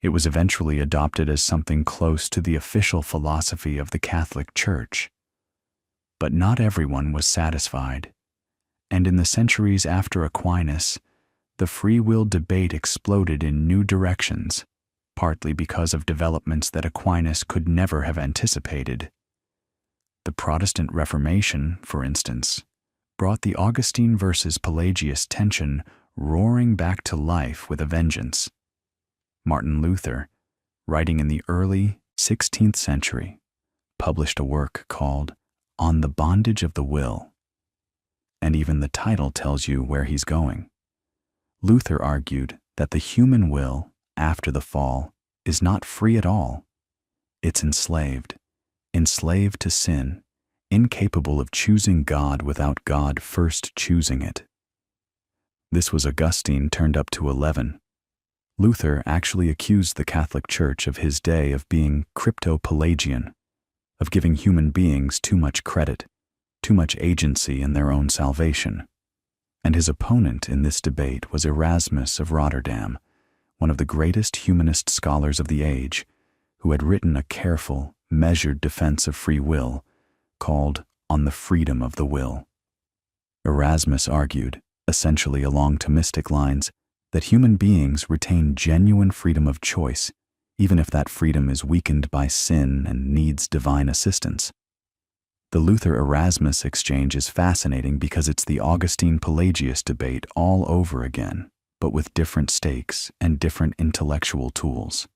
It was eventually adopted as something close to the official philosophy of the Catholic Church. But not everyone was satisfied. And in the centuries after Aquinas, the free will debate exploded in new directions, partly because of developments that Aquinas could never have anticipated. The Protestant Reformation, for instance, brought the Augustine versus Pelagius tension roaring back to life with a vengeance. Martin Luther, writing in the early 16th century, published a work called On the Bondage of the Will, and even the title tells you where he's going. Luther argued that the human will, after the fall, is not free at all. It's enslaved to sin, incapable of choosing God without God first choosing it. This was Augustine turned up to 11. Luther actually accused the Catholic Church of his day of being crypto-Pelagian, of giving human beings too much credit, too much agency in their own salvation. And his opponent in this debate was Erasmus of Rotterdam, one of the greatest humanist scholars of the age, who had written a careful, measured defense of free will called On the Freedom of the Will. Erasmus argued, essentially along Thomistic lines, that human beings retain genuine freedom of choice, even if that freedom is weakened by sin and needs divine assistance. The Luther-Erasmus exchange is fascinating because it's the Augustine-Pelagius debate all over again, but with different stakes and different intellectual tools.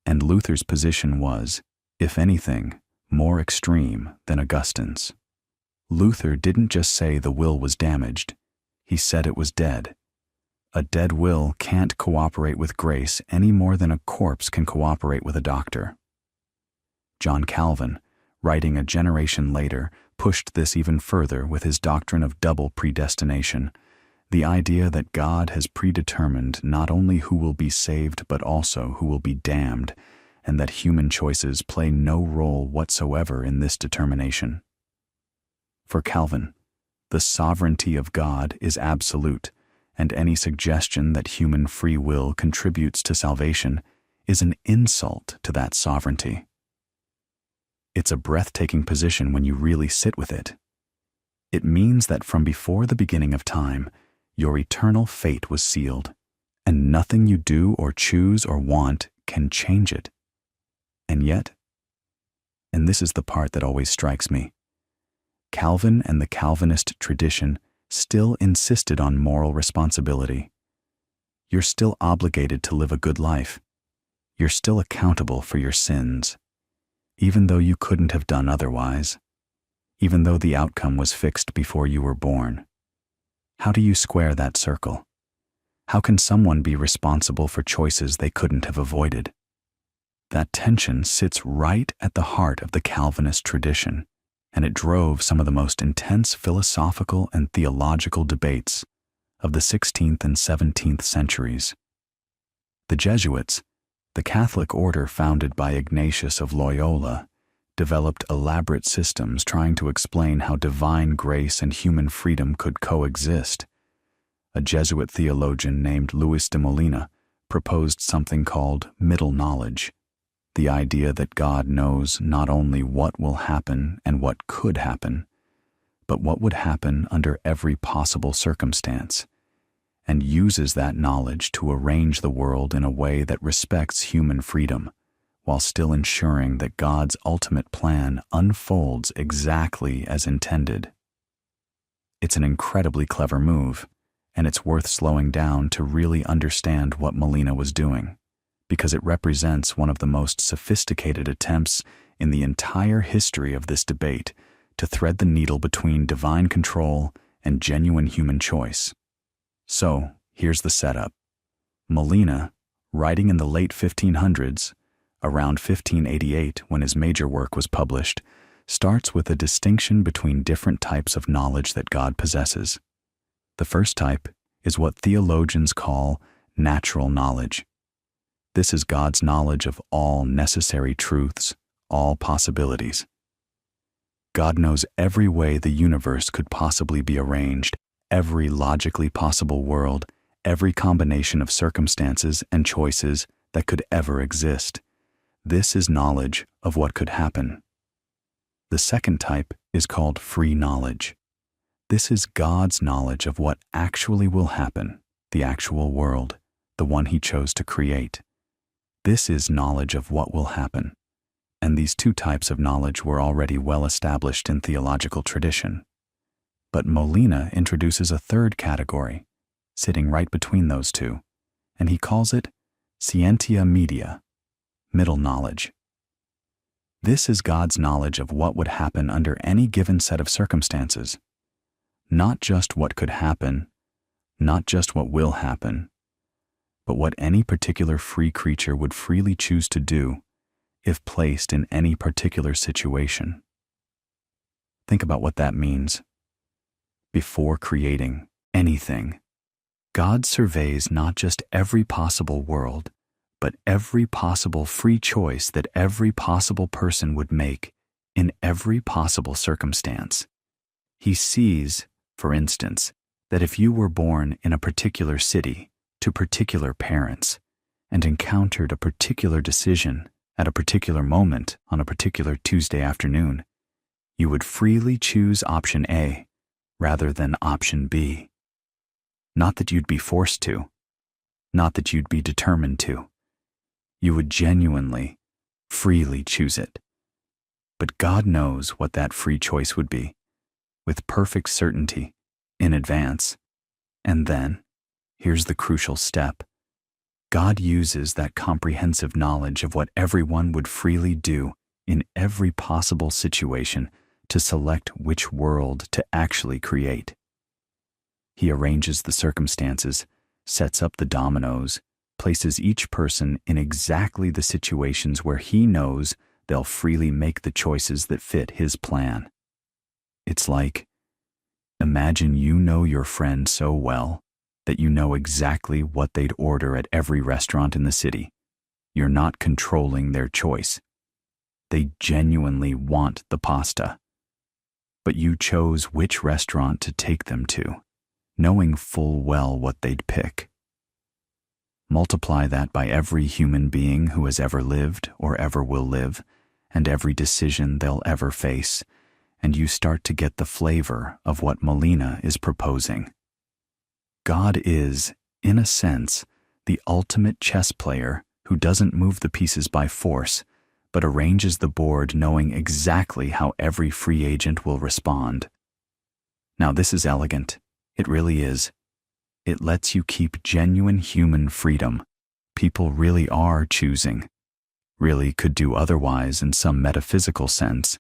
And Luther's position was, if anything, more extreme than Augustine's. Luther didn't just say the will was damaged, he said it was dead. A dead will can't cooperate with grace any more than a corpse can cooperate with a doctor. John Calvin, writing a generation later, pushed this even further with his doctrine of double predestination, the idea that God has predetermined not only who will be saved but also who will be damned, and that human choices play no role whatsoever in this determination. For Calvin, the sovereignty of God is absolute, and any suggestion that human free will contributes to salvation is an insult to that sovereignty. It's a breathtaking position when you really sit with it. It means that from before the beginning of time, your eternal fate was sealed, and nothing you do or choose or want can change it. And yet, and this is the part that always strikes me, Calvin and the Calvinist tradition still insisted on moral responsibility. You're still obligated to live a good life. You're still accountable for your sins, even though you couldn't have done otherwise, even though the outcome was fixed before you were born. How do you square that circle? How can someone be responsible for choices they couldn't have avoided? That tension sits right at the heart of the Calvinist tradition, and it drove some of the most intense philosophical and theological debates of the 16th and 17th centuries. The Jesuits, the Catholic order founded by Ignatius of Loyola, developed elaborate systems trying to explain how divine grace and human freedom could coexist. A Jesuit theologian named Luis de Molina proposed something called middle knowledge, the idea that God knows not only what will happen and what could happen, but what would happen under every possible circumstance, and uses that knowledge to arrange the world in a way that respects human freedom, while still ensuring that God's ultimate plan unfolds exactly as intended. It's an incredibly clever move, and it's worth slowing down to really understand what Molina was doing, because it represents one of the most sophisticated attempts in the entire history of this debate to thread the needle between divine control and genuine human choice. So, here's the setup. Molina, writing in the late 1500s, around 1588 when his major work was published, starts with a distinction between different types of knowledge that God possesses. The first type is what theologians call natural knowledge. This is God's knowledge of all necessary truths, all possibilities. God knows every way the universe could possibly be arranged, every logically possible world, every combination of circumstances and choices that could ever exist. This is knowledge of what could happen. The second type is called free knowledge. This is God's knowledge of what actually will happen, the actual world, the one he chose to create. This is knowledge of what will happen, and these two types of knowledge were already well established in theological tradition. But Molina introduces a third category, sitting right between those two, and he calls it scientia media, middle knowledge. This is God's knowledge of what would happen under any given set of circumstances. Not just what could happen, not just what will happen, but what any particular free creature would freely choose to do if placed in any particular situation. Think about what that means. Before creating anything, God surveys not just every possible world, but every possible free choice that every possible person would make in every possible circumstance. He sees, for instance, that if you were born in a particular city to particular parents and encountered a particular decision at a particular moment on a particular Tuesday afternoon, you would freely choose option A rather than option B. Not that you'd be forced to, not that you'd be determined to. You would genuinely, freely choose it. But God knows what that free choice would be, with perfect certainty, in advance. And then, here's the crucial step. God uses that comprehensive knowledge of what everyone would freely do in every possible situation to select which world to actually create. He arranges the circumstances, sets up the dominoes, places each person in exactly the situations where he knows they'll freely make the choices that fit his plan. It's like, imagine you know your friend so well that you know exactly what they'd order at every restaurant in the city. You're not controlling their choice. They genuinely want the pasta. But you chose which restaurant to take them to, knowing full well what they'd pick. Multiply that by every human being who has ever lived or ever will live, and every decision they'll ever face, and you start to get the flavor of what Molina is proposing. God is, in a sense, the ultimate chess player who doesn't move the pieces by force, but arranges the board knowing exactly how every free agent will respond. Now, this is elegant. It really is. It lets you keep genuine human freedom. People really are choosing, really could do otherwise in some metaphysical sense,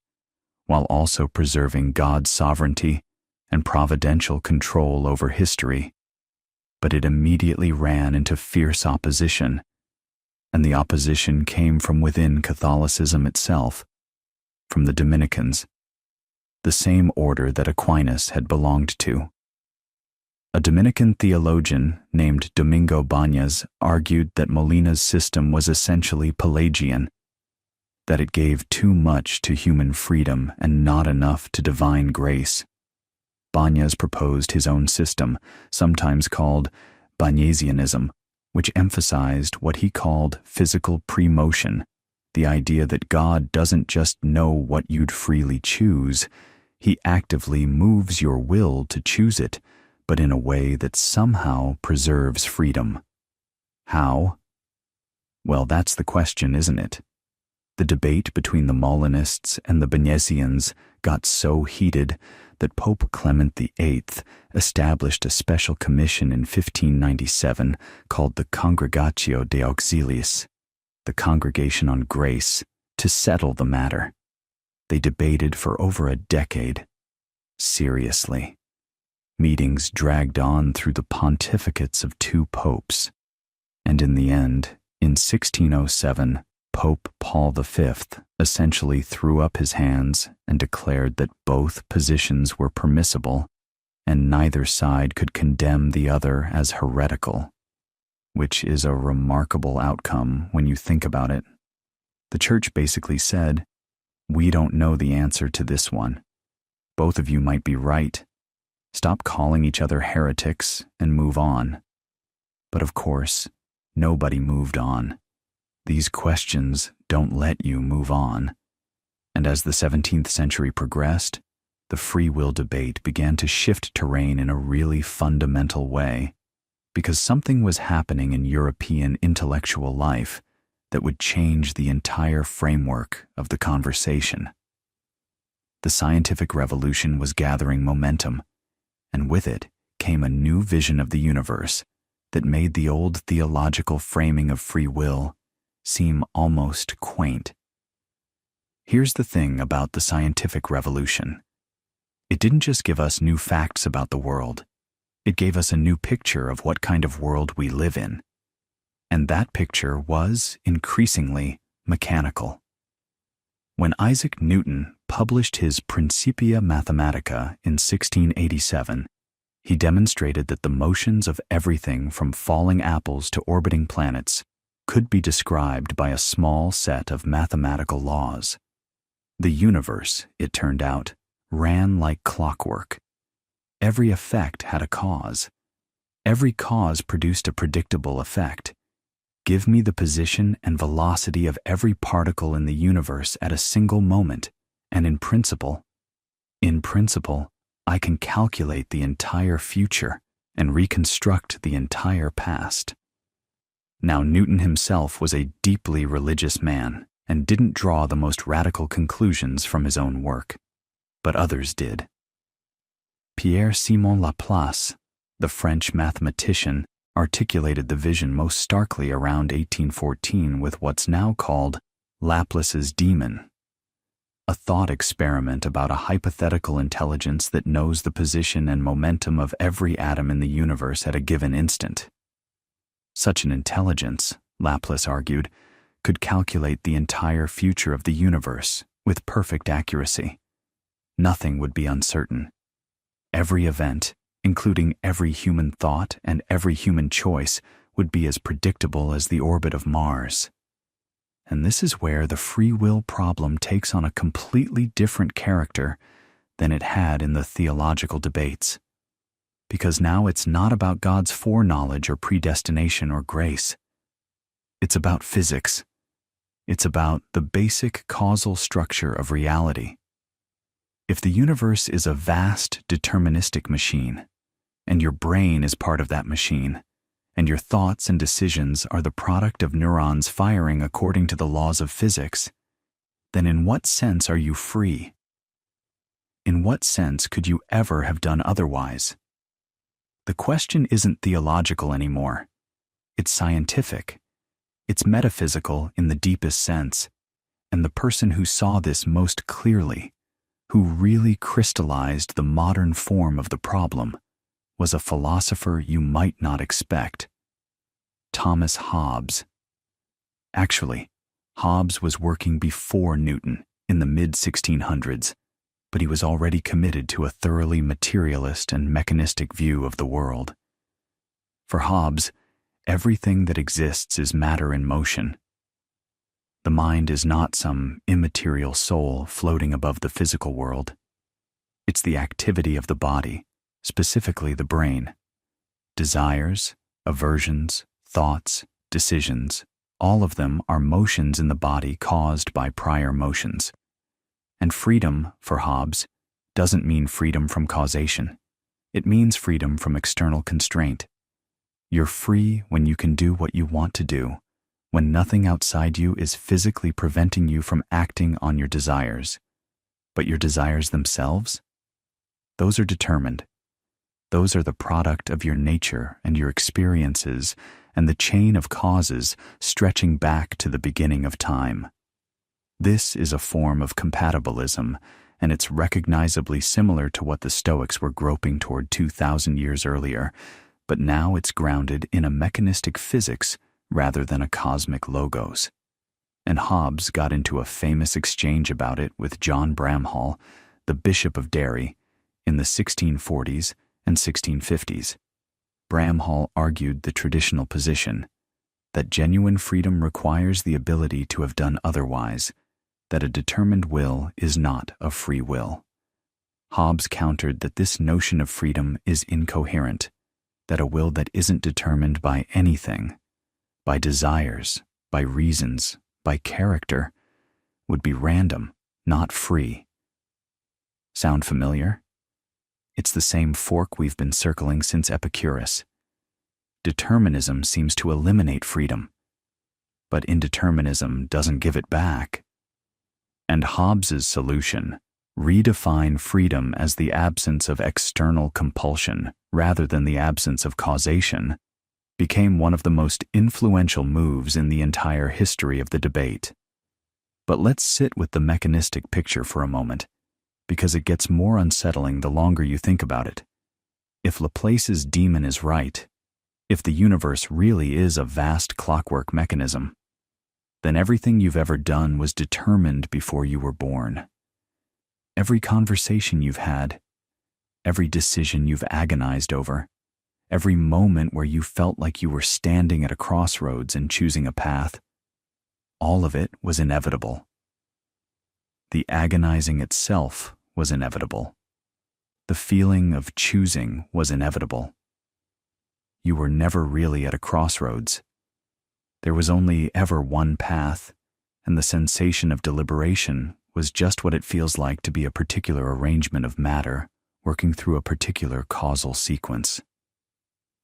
while also preserving God's sovereignty and providential control over history. But it immediately ran into fierce opposition, and the opposition came from within Catholicism itself, from the Dominicans, the same order that Aquinas had belonged to. A Dominican theologian named Domingo Bañas argued that Molina's system was essentially Pelagian, that it gave too much to human freedom and not enough to divine grace. Bañas proposed his own system, sometimes called Bañesianism, which emphasized what he called physical premotion, the idea that God doesn't just know what you'd freely choose, he actively moves your will to choose it, but in a way that somehow preserves freedom. How? Well, that's the question, isn't it? The debate between the Molinists and the Bañesians got so heated that Pope Clement VIII established a special commission in 1597 called the Congregatio de Auxiliis, the Congregation on Grace, to settle the matter. They debated for over a decade. Seriously. Meetings dragged on through the pontificates of two popes, and in the end, in 1607, Pope Paul V essentially threw up his hands and declared that both positions were permissible, and neither side could condemn the other as heretical, which is a remarkable outcome when you think about it. The Church basically said, "We don't know the answer to this one. Both of you might be right. Stop calling each other heretics and move on." But of course, nobody moved on. These questions don't let you move on. And as the 17th century progressed, the free will debate began to shift terrain in a really fundamental way, because something was happening in European intellectual life that would change the entire framework of the conversation. The scientific revolution was gathering momentum, and with it came a new vision of the universe that made the old theological framing of free will seem almost quaint. Here's the thing about the scientific revolution. It didn't just give us new facts about the world. It gave us a new picture of what kind of world we live in. And that picture was increasingly mechanical. When Isaac Newton published his Principia Mathematica in 1687, he demonstrated that the motions of everything from falling apples to orbiting planets could be described by a small set of mathematical laws. The universe, it turned out, ran like clockwork. Every effect had a cause. Every cause produced a predictable effect. Give me the position and velocity of every particle in the universe at a single moment, and in principle, I can calculate the entire future and reconstruct the entire past. Now, Newton himself was a deeply religious man and didn't draw the most radical conclusions from his own work, but others did. Pierre-Simon Laplace, the French mathematician, articulated the vision most starkly around 1814 with what's now called Laplace's demon, a thought experiment about a hypothetical intelligence that knows the position and momentum of every atom in the universe at a given instant. Such an intelligence, Laplace argued, could calculate the entire future of the universe with perfect accuracy. Nothing would be uncertain. Every event, including every human thought and every human choice, would be as predictable as the orbit of Mars. And this is where the free will problem takes on a completely different character than it had in the theological debates. Because now it's not about God's foreknowledge or predestination or grace. It's about physics. It's about the basic causal structure of reality. If the universe is a vast deterministic machine, and your brain is part of that machine, and your thoughts and decisions are the product of neurons firing according to the laws of physics, then in what sense are you free? In what sense could you ever have done otherwise? The question isn't theological anymore. It's scientific. It's metaphysical in the deepest sense, and the person who saw this most clearly, who really crystallized the modern form of the problem, was a philosopher you might not expect. Thomas Hobbes. Actually, Hobbes was working before Newton in the mid-1600s, but he was already committed to a thoroughly materialist and mechanistic view of the world. For Hobbes, everything that exists is matter in motion. The mind is not some immaterial soul floating above the physical world. It's the activity of the body, specifically the brain. Desires, aversions, thoughts, decisions, all of them are motions in the body caused by prior motions. And freedom, for Hobbes, doesn't mean freedom from causation. It means freedom from external constraint. You're free when you can do what you want to do, when nothing outside you is physically preventing you from acting on your desires. But your desires themselves? Those are determined. Those are the product of your nature and your experiences and the chain of causes stretching back to the beginning of time. This is a form of compatibilism, and it's recognizably similar to what the Stoics were groping toward 2,000 years earlier, but now it's grounded in a mechanistic physics rather than a cosmic logos. And Hobbes got into a famous exchange about it with John Bramhall, the Bishop of Derry, in the 1640s and 1650s. Bramhall argued the traditional position that genuine freedom requires the ability to have done otherwise, that a determined will is not a free will. Hobbes countered that this notion of freedom is incoherent, that a will that isn't determined by anything, by desires, by reasons, by character, would be random, not free. Sound familiar? It's the same fork we've been circling since Epicurus. Determinism seems to eliminate freedom, but indeterminism doesn't give it back. And Hobbes's solution, redefine freedom as the absence of external compulsion rather than the absence of causation, became one of the most influential moves in the entire history of the debate. But let's sit with the mechanistic picture for a moment, because it gets more unsettling the longer you think about it. If Laplace's demon is right, if the universe really is a vast clockwork mechanism, then everything you've ever done was determined before you were born. Every conversation you've had, every decision you've agonized over, every moment where you felt like you were standing at a crossroads and choosing a path, all of it was inevitable. The agonizing itself was inevitable. The feeling of choosing was inevitable. You were never really at a crossroads. There was only ever one path, and the sensation of deliberation was just what it feels like to be a particular arrangement of matter working through a particular causal sequence.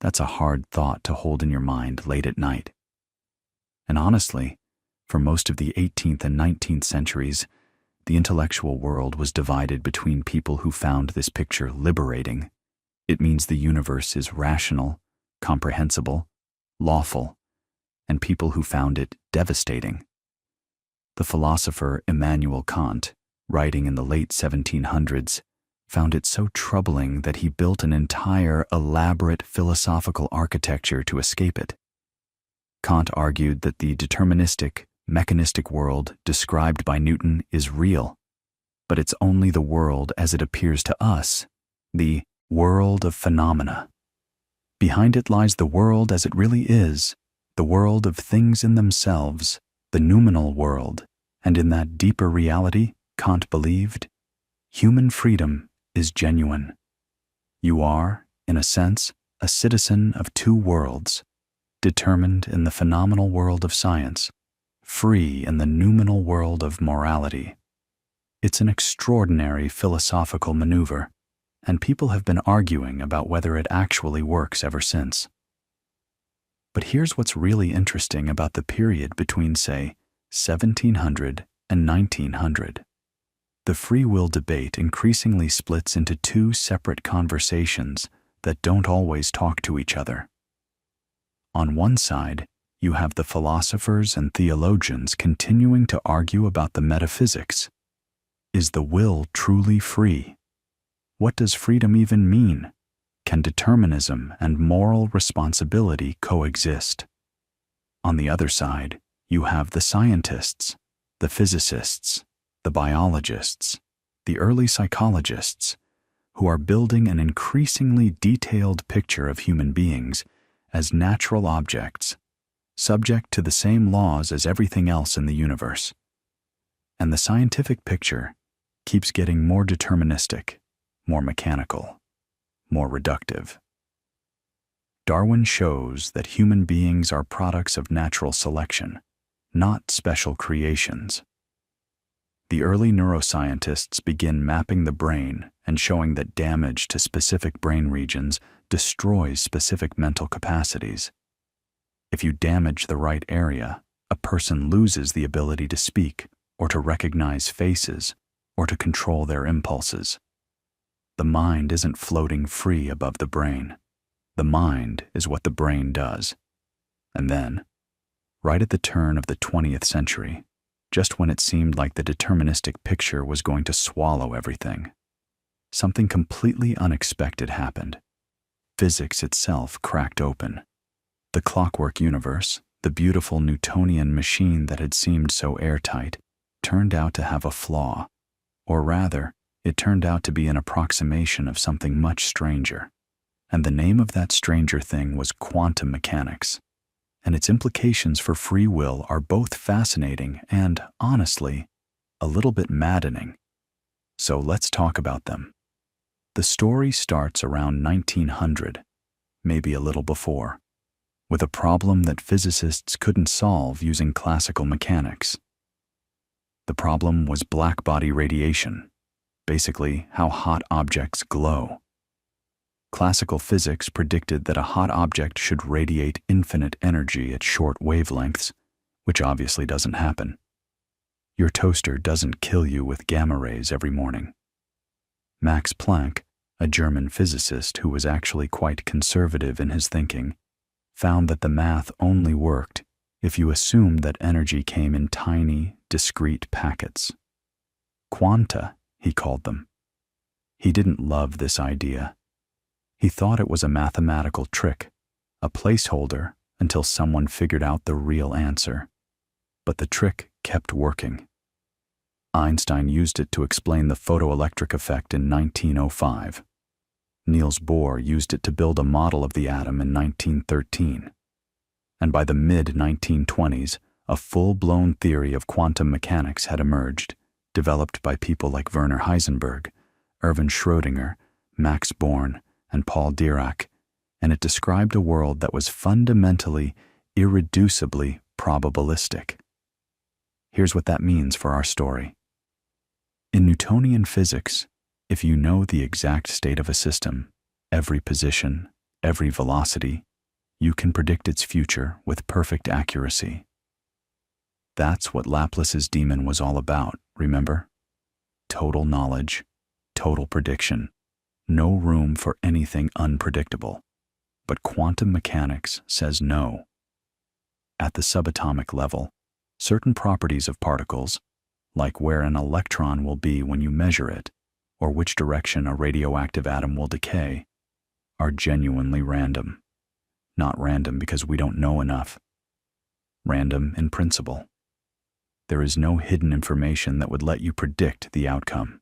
That's a hard thought to hold in your mind late at night. And honestly, for most of the 18th and 19th centuries, the intellectual world was divided between people who found this picture liberating. It means the universe is rational, comprehensible, lawful, and people who found it devastating. The philosopher Immanuel Kant, writing in the late 1700s, found it so troubling that he built an entire elaborate philosophical architecture to escape it. Kant argued that the deterministic, mechanistic world described by Newton is real, but it's only the world as it appears to us, the world of phenomena. Behind it lies the world as it really is, the world of things in themselves, the noumenal world, and in that deeper reality, Kant believed, human freedom is genuine. You are, in a sense, a citizen of two worlds, determined in the phenomenal world of science, free in the noumenal world of morality. It's an extraordinary philosophical maneuver, and people have been arguing about whether it actually works ever since. But here's what's really interesting about the period between, say, 1700 and 1900. The free will debate increasingly splits into two separate conversations that don't always talk to each other. On one side, you have the philosophers and theologians continuing to argue about the metaphysics. Is the will truly free? What does freedom even mean? Can determinism and moral responsibility coexist? On the other side, you have the scientists, the physicists, the biologists, the early psychologists, who are building an increasingly detailed picture of human beings as natural objects, subject to the same laws as everything else in the universe. And the scientific picture keeps getting more deterministic, more mechanical, more reductive. Darwin shows that human beings are products of natural selection, not special creations. The early neuroscientists begin mapping the brain and showing that damage to specific brain regions destroys specific mental capacities. If you damage the right area, a person loses the ability to speak or to recognize faces or to control their impulses. The mind isn't floating free above the brain. The mind is what the brain does. And then, right at the turn of the 20th century, just when it seemed like the deterministic picture was going to swallow everything, something completely unexpected happened. Physics itself cracked open. The clockwork universe, the beautiful Newtonian machine that had seemed so airtight, turned out to have a flaw. Or rather, it turned out to be an approximation of something much stranger. And the name of that stranger thing was quantum mechanics. And its implications for free will are both fascinating and, honestly, a little bit maddening. So let's talk about them. The story starts around 1900, maybe a little before, with a problem that physicists couldn't solve using classical mechanics. The problem was black body radiation, basically how hot objects glow. Classical physics predicted that a hot object should radiate infinite energy at short wavelengths, which obviously doesn't happen. Your toaster doesn't kill you with gamma rays every morning. Max Planck, a German physicist who was actually quite conservative in his thinking, found that the math only worked if you assumed that energy came in tiny, discrete packets. Quanta, he called them. He didn't love this idea. He thought it was a mathematical trick, a placeholder until someone figured out the real answer. But the trick kept working. Einstein used it to explain the photoelectric effect in 1905. Niels Bohr used it to build a model of the atom in 1913. And by the mid-1920s, a full-blown theory of quantum mechanics had emerged, developed by people like Werner Heisenberg, Erwin Schrödinger, Max Born, and Paul Dirac, and it described a world that was fundamentally, irreducibly probabilistic. Here's what that means for our story. In Newtonian physics, if you know the exact state of a system, every position, every velocity, you can predict its future with perfect accuracy. That's what Laplace's demon was all about, remember? Total knowledge, total prediction, no room for anything unpredictable. But quantum mechanics says no. At the subatomic level, certain properties of particles, like where an electron will be when you measure it, or which direction a radioactive atom will decay, are genuinely random. Not random because we don't know enough. Random in principle. There is no hidden information that would let you predict the outcome.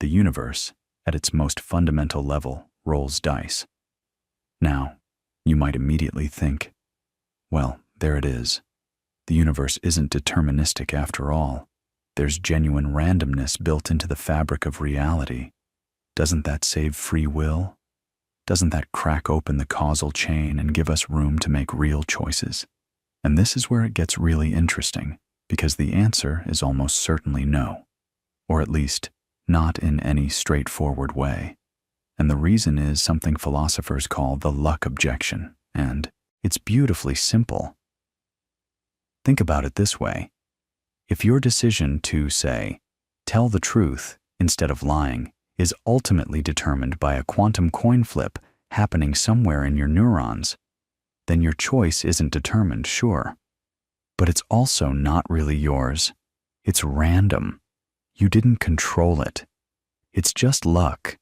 The universe, at its most fundamental level, rolls dice. Now, you might immediately think, well, there it is. The universe isn't deterministic after all. There's genuine randomness built into the fabric of reality. Doesn't that save free will? Doesn't that crack open the causal chain and give us room to make real choices? And this is where it gets really interesting, because the answer is almost certainly no, or at least not in any straightforward way. And the reason is something philosophers call the luck objection, and it's beautifully simple. Think about it this way. If your decision to, say, tell the truth instead of lying is ultimately determined by a quantum coin flip happening somewhere in your neurons, then your choice isn't determined, sure. But it's also not really yours. It's random. You didn't control it. It's just luck.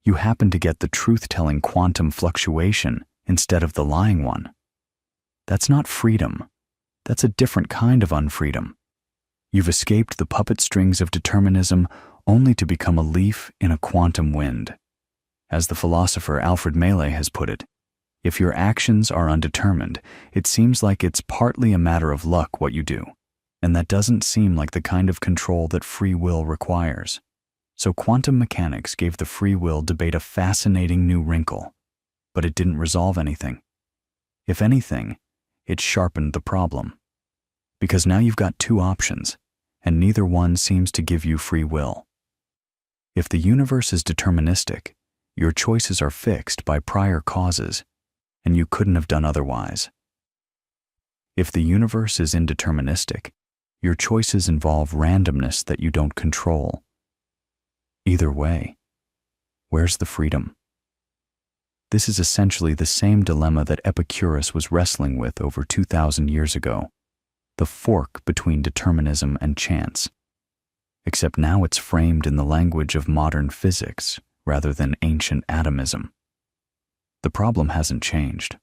You happen to get the truth-telling quantum fluctuation instead of the lying one. That's not freedom. That's a different kind of unfreedom. You've escaped the puppet strings of determinism only to become a leaf in a quantum wind. As the philosopher Alfred Meillet has put it, if your actions are undetermined, it seems like it's partly a matter of luck what you do, and that doesn't seem like the kind of control that free will requires. So quantum mechanics gave the free will debate a fascinating new wrinkle, but it didn't resolve anything. If anything, it sharpened the problem. Because now you've got two options, and neither one seems to give you free will. If the universe is deterministic, your choices are fixed by prior causes, and you couldn't have done otherwise. If the universe is indeterministic, your choices involve randomness that you don't control. Either way, where's the freedom? This is essentially the same dilemma that Epicurus was wrestling with over 2,000 years ago, the fork between determinism and chance. Except now it's framed in the language of modern physics rather than ancient atomism. The problem hasn't changed.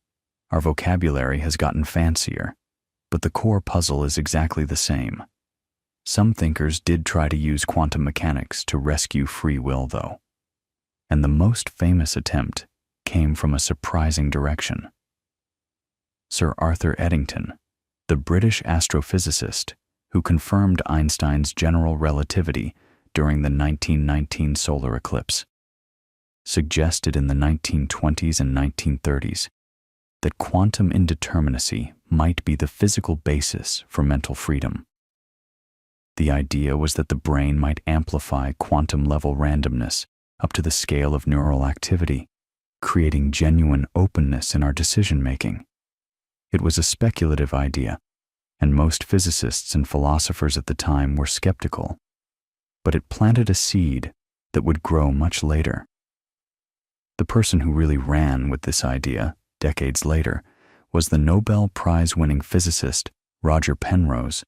Our vocabulary has gotten fancier, but the core puzzle is exactly the same. Some thinkers did try to use quantum mechanics to rescue free will, though. And the most famous attempt came from a surprising direction. Sir Arthur Eddington, the British astrophysicist who confirmed Einstein's general relativity during the 1919 solar eclipse, suggested in the 1920s and 1930s that quantum indeterminacy might be the physical basis for mental freedom. The idea was that the brain might amplify quantum-level randomness up to the scale of neural activity, creating genuine openness in our decision-making. It was a speculative idea, and most physicists and philosophers at the time were skeptical, but it planted a seed that would grow much later. The person who really ran with this idea, decades later, was the Nobel Prize-winning physicist Roger Penrose,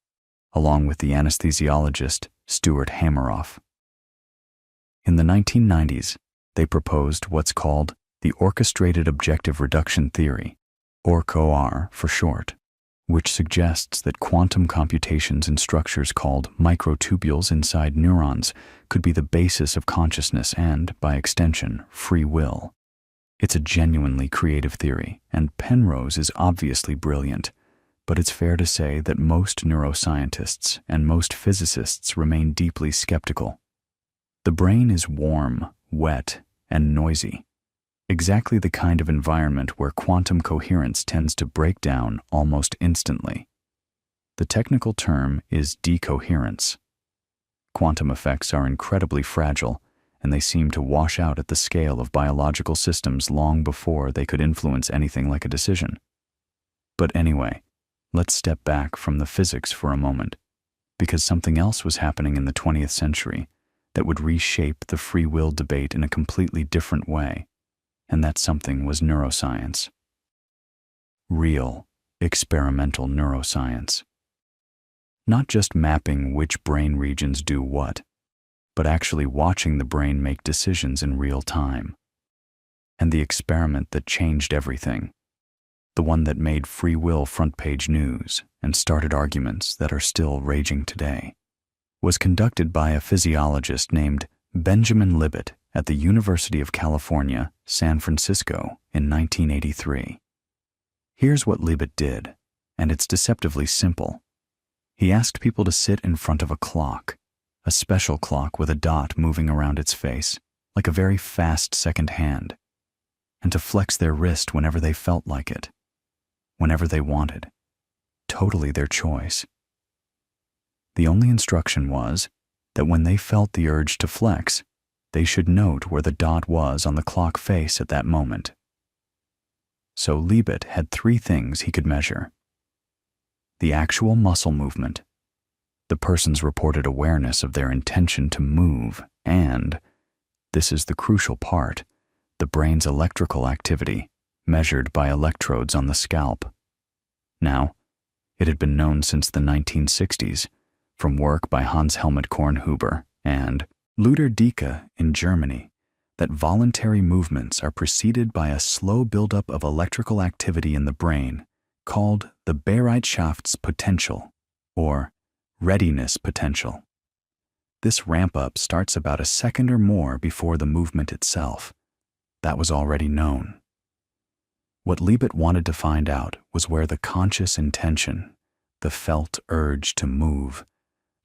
along with the anesthesiologist Stuart Hameroff. In the 1990s, they proposed what's called the Orchestrated Objective Reduction Theory, ORC-OR for short, which suggests that quantum computations in structures called microtubules inside neurons could be the basis of consciousness and, by extension, free will. It's a genuinely creative theory, and Penrose is obviously brilliant, but it's fair to say that most neuroscientists and most physicists remain deeply skeptical. The brain is warm, wet, and noisy, exactly the kind of environment where quantum coherence tends to break down almost instantly. The technical term is decoherence. Quantum effects are incredibly fragile, and they seem to wash out at the scale of biological systems long before they could influence anything like a decision. But anyway, let's step back from the physics for a moment, because something else was happening in the 20th century that would reshape the free will debate in a completely different way, and that something was neuroscience. Real, experimental neuroscience. Not just mapping which brain regions do what, but actually watching the brain make decisions in real time. And the experiment that changed everything, the one that made free will front-page news and started arguments that are still raging today, was conducted by a physiologist named Benjamin Libet at the University of California, San Francisco in 1983. Here's what Libet did, and it's deceptively simple. He asked people to sit in front of a clock, a special clock with a dot moving around its face, like a very fast second hand, and to flex their wrist whenever they felt like it, whenever they wanted, totally their choice. The only instruction was that when they felt the urge to flex, they should note where the dot was on the clock face at that moment. So Libet had 3 things he could measure: the actual muscle movement, the person's reported awareness of their intention to move, and, this is the crucial part, the brain's electrical activity, measured by electrodes on the scalp. Now, it had been known since the 1960s, from work by Hans Helmut Kornhuber and Ludwig Dicke in Germany, that voluntary movements are preceded by a slow buildup of electrical activity in the brain called the Bereitschaftspotential, or readiness potential. This ramp-up starts about a second or more before the movement itself. That was already known. What Libet wanted to find out was where the conscious intention, the felt urge to move,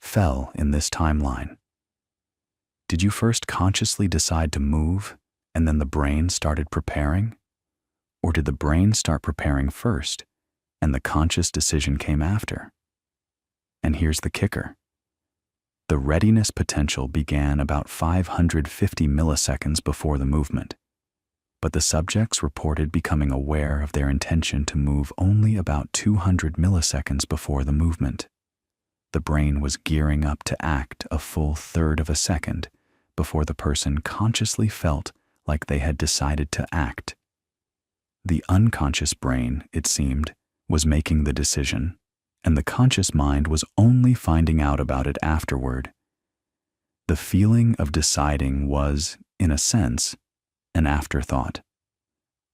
fell in this timeline. Did you first consciously decide to move, and then the brain started preparing? Or did the brain start preparing first, and the conscious decision came after? And here's the kicker. The readiness potential began about 550 milliseconds before the movement, but the subjects reported becoming aware of their intention to move only about 200 milliseconds before the movement. The brain was gearing up to act a full third of a second before the person consciously felt like they had decided to act. The unconscious brain, it seemed, was making the decision, and the conscious mind was only finding out about it afterward. The feeling of deciding was, in a sense, an afterthought,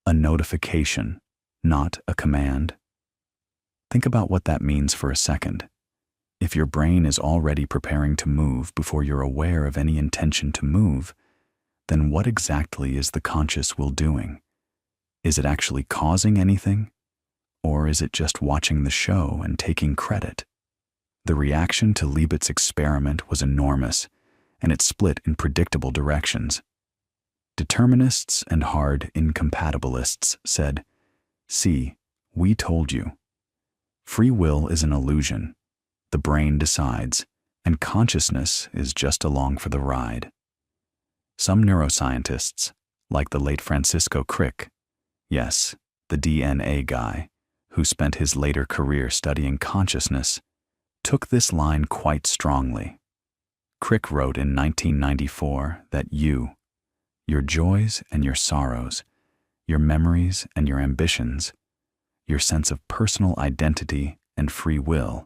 a notification, not a command. Think about what that means for a second. If your brain is already preparing to move before you're aware of any intention to move, then what exactly is the conscious will doing? Is it actually causing anything? Or is it just watching the show and taking credit? The reaction to Libet's experiment was enormous, and it split in predictable directions. Determinists and hard incompatibilists said, "See, we told you. Free will is an illusion. The brain decides, and consciousness is just along for the ride." Some neuroscientists, like the late Francisco Crick, yes, the DNA guy, who spent his later career studying consciousness, took this line quite strongly. Crick wrote in 1994 that you, your joys and your sorrows, your memories and your ambitions, your sense of personal identity and free will,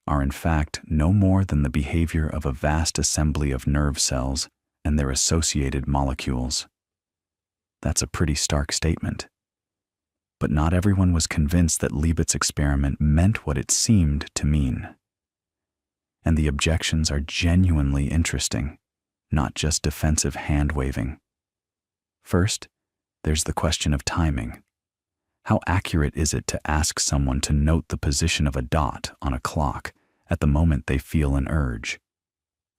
are in fact no more than the behavior of a vast assembly of nerve cells and their associated molecules. That's a pretty stark statement. But not everyone was convinced that Libet's experiment meant what it seemed to mean. And the objections are genuinely interesting, not just defensive hand-waving. First, there's the question of timing. How accurate is it to ask someone to note the position of a dot on a clock at the moment they feel an urge?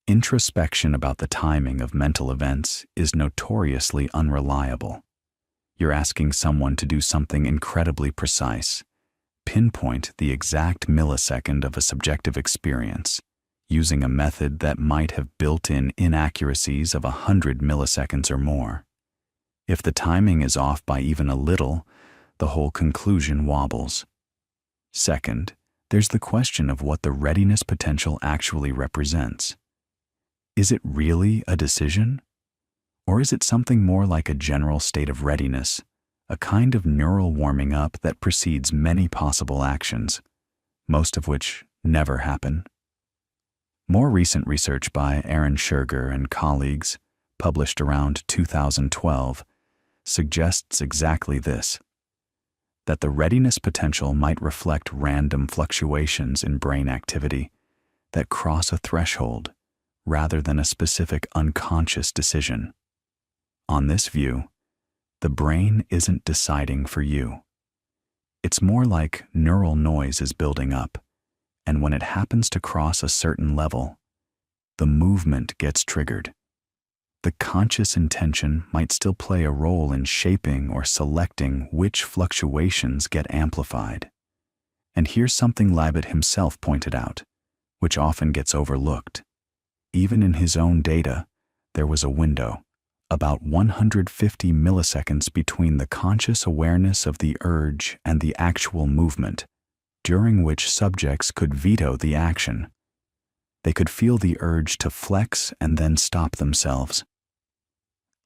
Introspection about the timing of mental events is notoriously unreliable. You're asking someone to do something incredibly precise, pinpoint the exact millisecond of a subjective experience, using a method that might have built-in inaccuracies of 100 milliseconds or more. If the timing is off by even a little, the whole conclusion wobbles. Second, there's the question of what the readiness potential actually represents. Is it really a decision? Or is it something more like a general state of readiness, a kind of neural warming up that precedes many possible actions, most of which never happen? More recent research by Schurger and colleagues, published around 2012, suggests exactly this: that the readiness potential might reflect random fluctuations in brain activity that cross a threshold rather than a specific unconscious decision. On this view, the brain isn't deciding for you. It's more like neural noise is building up, and when it happens to cross a certain level, the movement gets triggered. The conscious intention might still play a role in shaping or selecting which fluctuations get amplified. And here's something Libet himself pointed out, which often gets overlooked. Even in his own data, there was a window, about 150 milliseconds between the conscious awareness of the urge and the actual movement, during which subjects could veto the action. They could feel the urge to flex and then stop themselves.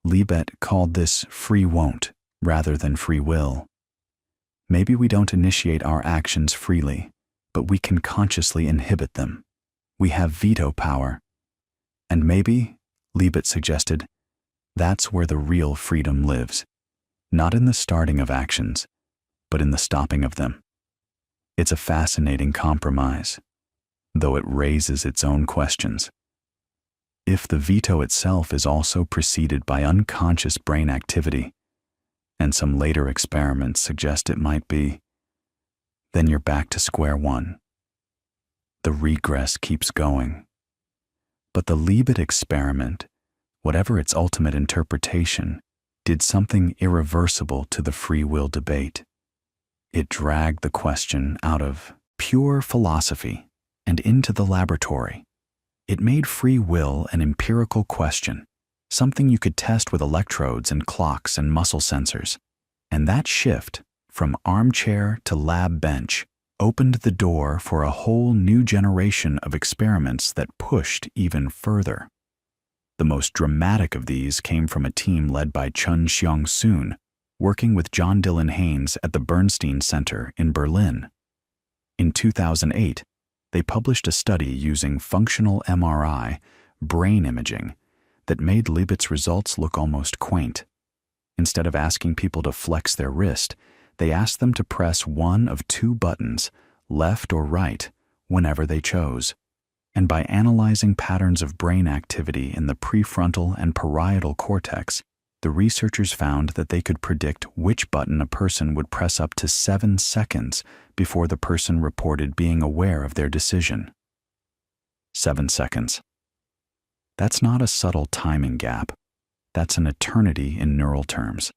Libet called this free won't rather than free will. Maybe we don't initiate our actions freely, but we can consciously inhibit them. We have veto power. And maybe, Libet suggested, that's where the real freedom lives, not in the starting of actions, but in the stopping of them. It's a fascinating compromise, though it raises its own questions. If the veto itself is also preceded by unconscious brain activity, and some later experiments suggest it might be, then you're back to square one. The regress keeps going. But the Libet experiment, whatever its ultimate interpretation, did something irreversible to the free will debate. It dragged the question out of pure philosophy and into the laboratory. It made free will an empirical question, something you could test with electrodes and clocks and muscle sensors. And that shift, from armchair to lab bench, opened the door for a whole new generation of experiments that pushed even further. The most dramatic of these came from a team led by Chun-Xiong Soon, working with John Dylan Haynes at the Bernstein Center in Berlin. In 2008, they published a study using functional MRI, brain imaging, that made Libet's results look almost quaint. Instead of asking people to flex their wrist, they asked them to press one of two buttons, left or right, whenever they chose. And by analyzing patterns of brain activity in the prefrontal and parietal cortex, the researchers found that they could predict which button a person would press up to 7 seconds before the person reported being aware of their decision. 7 seconds. That's not a subtle timing gap. That's an eternity in neural terms.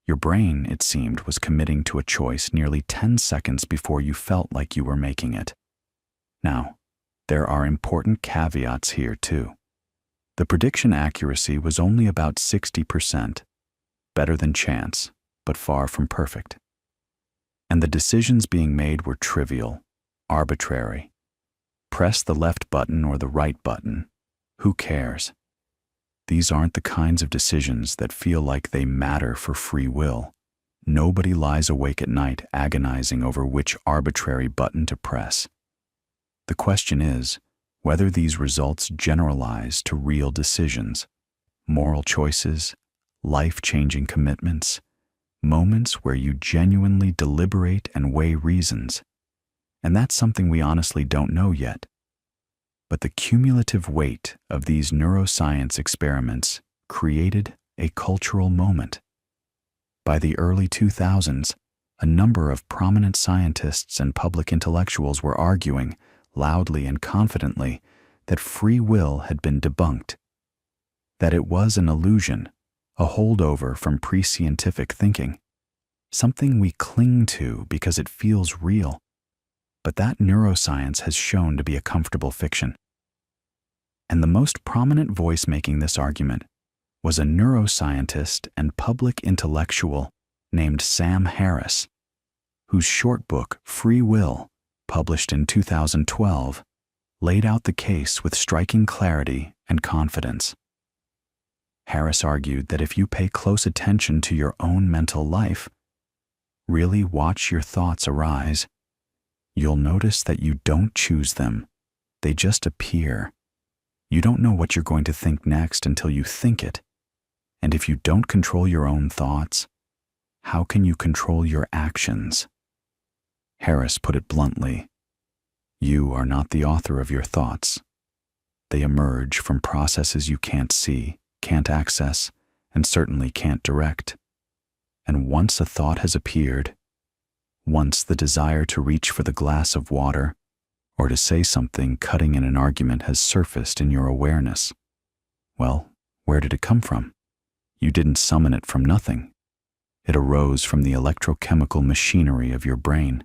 Your brain, it seemed, was committing to a choice nearly 10 seconds before you felt like you were making it. Now, there are important caveats here, too. The prediction accuracy was only about 60%, better than chance, but far from perfect. And the decisions being made were trivial, arbitrary. Press the left button or the right button. Who cares? These aren't the kinds of decisions that feel like they matter for free will. Nobody lies awake at night agonizing over which arbitrary button to press. The question is whether these results generalize to real decisions, moral choices, life-changing commitments, moments where you genuinely deliberate and weigh reasons. And that's something we honestly don't know yet. But the cumulative weight of these neuroscience experiments created a cultural moment. By the early 2000s, a number of prominent scientists and public intellectuals were arguing, loudly and confidently, that free will had been debunked, that it was an illusion, a holdover from pre-scientific thinking, something we cling to because it feels real. But that neuroscience has shown to be a comfortable fiction. And the most prominent voice making this argument was a neuroscientist and public intellectual named Sam Harris, whose short book, Free Will, published in 2012, laid out the case with striking clarity and confidence. Harris argued that if you pay close attention to your own mental life, really watch your thoughts arise, you'll notice that you don't choose them. They just appear. You don't know what you're going to think next until you think it. And if you don't control your own thoughts, how can you control your actions? Harris put it bluntly, you are not the author of your thoughts. They emerge from processes you can't see, can't access, and certainly can't direct. And once a thought has appeared, once the desire to reach for the glass of water or to say something cutting in an argument has surfaced in your awareness, well, where did it come from? You didn't summon it from nothing. It arose from the electrochemical machinery of your brain,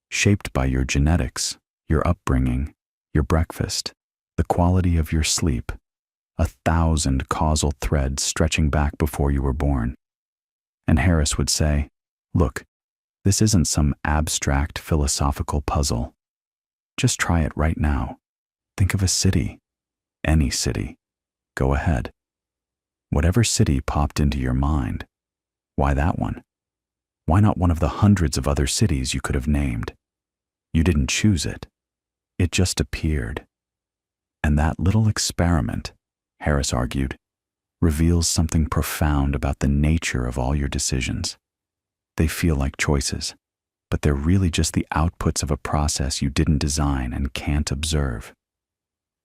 shaped by your genetics, your upbringing, your breakfast, the quality of your sleep, 1,000 causal threads stretching back before you were born. And Harris would say, look, this isn't some abstract philosophical puzzle. Just try it right now. Think of a city, any city. Go ahead. Whatever city popped into your mind, why that one? Why not one of the hundreds of other cities you could have named? You didn't choose it. It just appeared. And that little experiment, Harris argued, reveals something profound about the nature of all your decisions. They feel like choices, but they're really just the outputs of a process you didn't design and can't observe.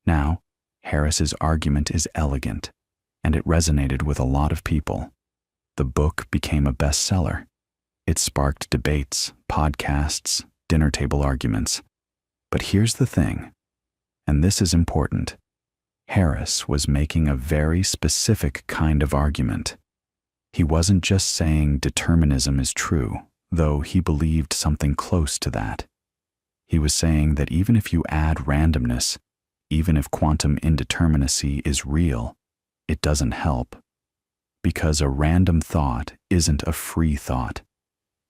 Now, Harris's argument is elegant, and it resonated with a lot of people. The book became a bestseller. It sparked debates, podcasts, dinner table arguments. But here's the thing, and this is important. Harris was making a very specific kind of argument. He wasn't just saying determinism is true, though he believed something close to that. He was saying that even if you add randomness, even if quantum indeterminacy is real, it doesn't help. Because a random thought isn't a free thought.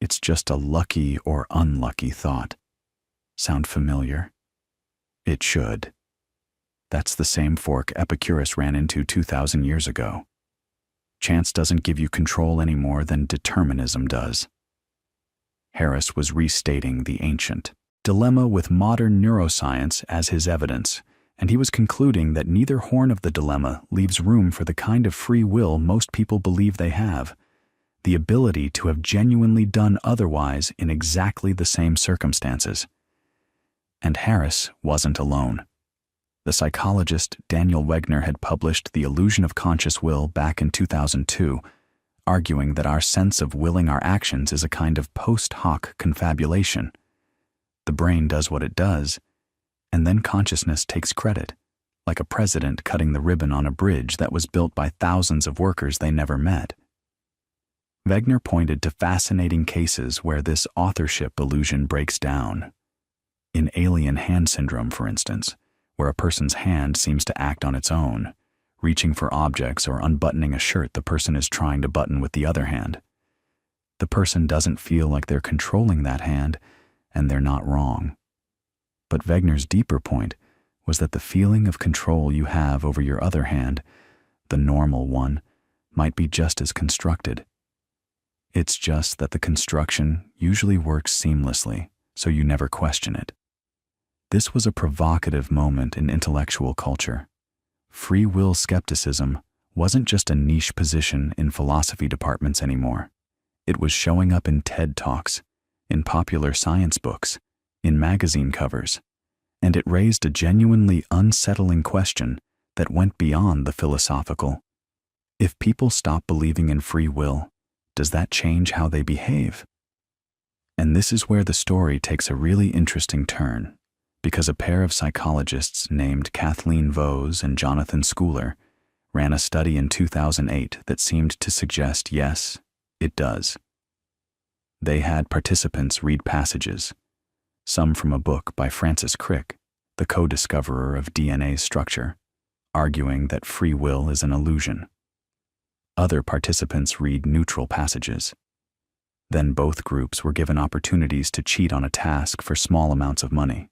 It's just a lucky or unlucky thought. Sound familiar? It should. That's the same fork Epicurus ran into 2,000 years ago. Chance doesn't give you control any more than determinism does. Harris was restating the ancient dilemma with modern neuroscience as his evidence, and he was concluding that neither horn of the dilemma leaves room for the kind of free will most people believe they have, the ability to have genuinely done otherwise in exactly the same circumstances. And Harris wasn't alone. The psychologist Daniel Wegner had published The Illusion of Conscious Will back in 2002, arguing that our sense of willing our actions is a kind of post hoc confabulation. The brain does what it does, and then consciousness takes credit, like a president cutting the ribbon on a bridge that was built by thousands of workers they never met. Wegner pointed to fascinating cases where this authorship illusion breaks down. In alien hand syndrome, for instance, where a person's hand seems to act on its own, reaching for objects or unbuttoning a shirt the person is trying to button with the other hand. The person doesn't feel like they're controlling that hand, and they're not wrong. But Wegener's deeper point was that the feeling of control you have over your other hand, the normal one, might be just as constructed. It's just that the construction usually works seamlessly, so you never question it. This was a provocative moment in intellectual culture. Free will skepticism wasn't just a niche position in philosophy departments anymore. It was showing up in TED Talks, in popular science books, in magazine covers, and it raised a genuinely unsettling question that went beyond the philosophical. If people stop believing in free will, does that change how they behave? And this is where the story takes a really interesting turn, because a pair of psychologists named Kathleen Vohs and Jonathan Schuyler ran a study in 2008 that seemed to suggest yes, it does. They had participants read passages, some from a book by Francis Crick, the co-discoverer of DNA structure, arguing that free will is an illusion. Other participants read neutral passages. Then both groups were given opportunities to cheat on a task for small amounts of money.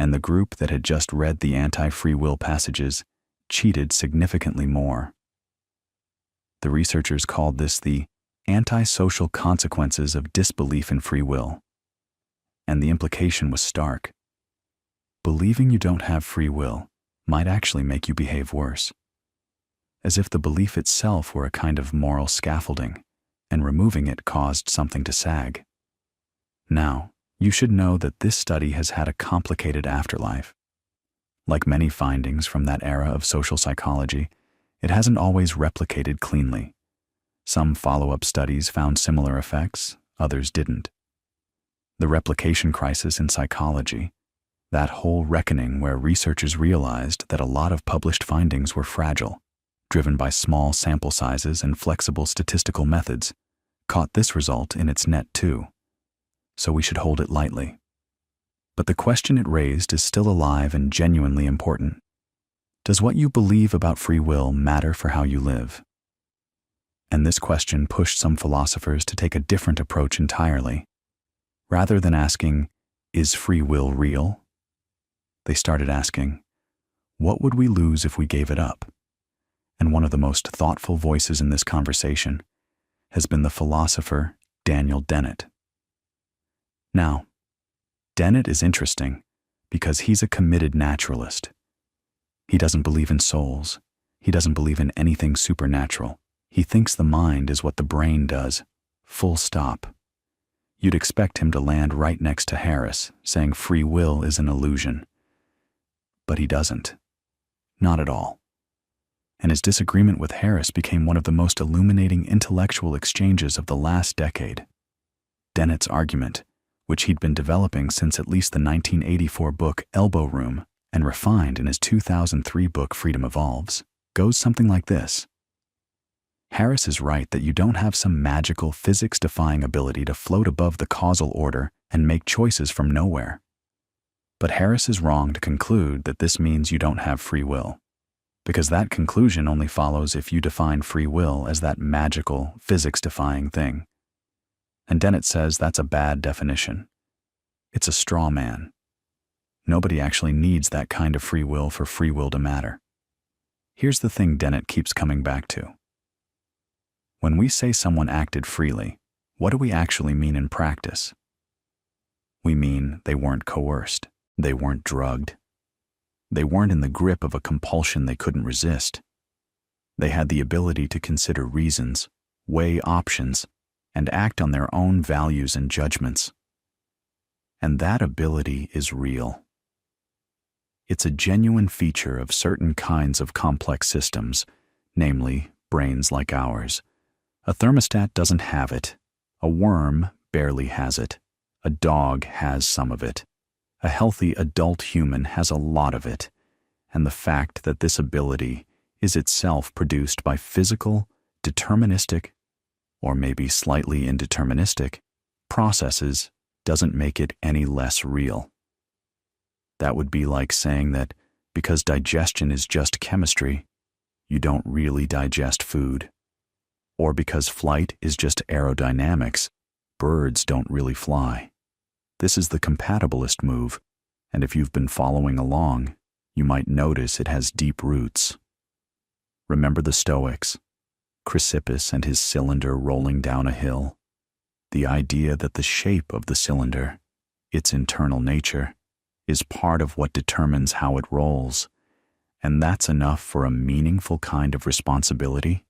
And the group that had just read the anti-free will passages cheated significantly more. The researchers called this the antisocial consequences of disbelief in free will. And the implication was stark. Believing you don't have free will might actually make you behave worse. As if the belief itself were a kind of moral scaffolding, and removing it caused something to sag. Now, you should know that this study has had a complicated afterlife. Like many findings from that era of social psychology, it hasn't always replicated cleanly. Some follow-up studies found similar effects, others didn't. The replication crisis in psychology, that whole reckoning where researchers realized that a lot of published findings were fragile, driven by small sample sizes and flexible statistical methods, caught this result in its net too. So we should hold it lightly. But the question it raised is still alive and genuinely important. Does what you believe about free will matter for how you live? And this question pushed some philosophers to take a different approach entirely. Rather than asking, is free will real? They started asking, what would we lose if we gave it up? And one of the most thoughtful voices in this conversation has been the philosopher Daniel Dennett. Now, Dennett is interesting because he's a committed naturalist. He doesn't believe in souls. He doesn't believe in anything supernatural. He thinks the mind is what the brain does, full stop. You'd expect him to land right next to Harris, saying free will is an illusion. But he doesn't. Not at all. And his disagreement with Harris became one of the most illuminating intellectual exchanges of the last decade. Dennett's argument, which he'd been developing since at least the 1984 book Elbow Room and refined in his 2003 book Freedom Evolves, goes something like this. Harris is right that you don't have some magical physics-defying ability to float above the causal order and make choices from nowhere. But Harris is wrong to conclude that this means you don't have free will, because that conclusion only follows if you define free will as that magical, physics-defying thing. And Dennett says that's a bad definition. It's a straw man. Nobody actually needs that kind of free will for free will to matter. Here's the thing Dennett keeps coming back to. When we say someone acted freely, what do we actually mean in practice? We mean they weren't coerced, they weren't drugged. They weren't in the grip of a compulsion they couldn't resist. They had the ability to consider reasons, weigh options, and act on their own values and judgments. And that ability is real. It's a genuine feature of certain kinds of complex systems, namely brains like ours. A thermostat doesn't have it. A worm barely has it. A dog has some of it. A healthy adult human has a lot of it. And the fact that this ability is itself produced by physical, deterministic, or maybe slightly indeterministic, processes doesn't make it any less real. That would be like saying that because digestion is just chemistry, you don't really digest food, or because flight is just aerodynamics, birds don't really fly. This is the compatibilist move, and if you've been following along, you might notice it has deep roots. Remember the Stoics, Chrysippus and his cylinder rolling down a hill? The idea that the shape of the cylinder, its internal nature, is part of what determines how it rolls, and that's enough for a meaningful kind of responsibility?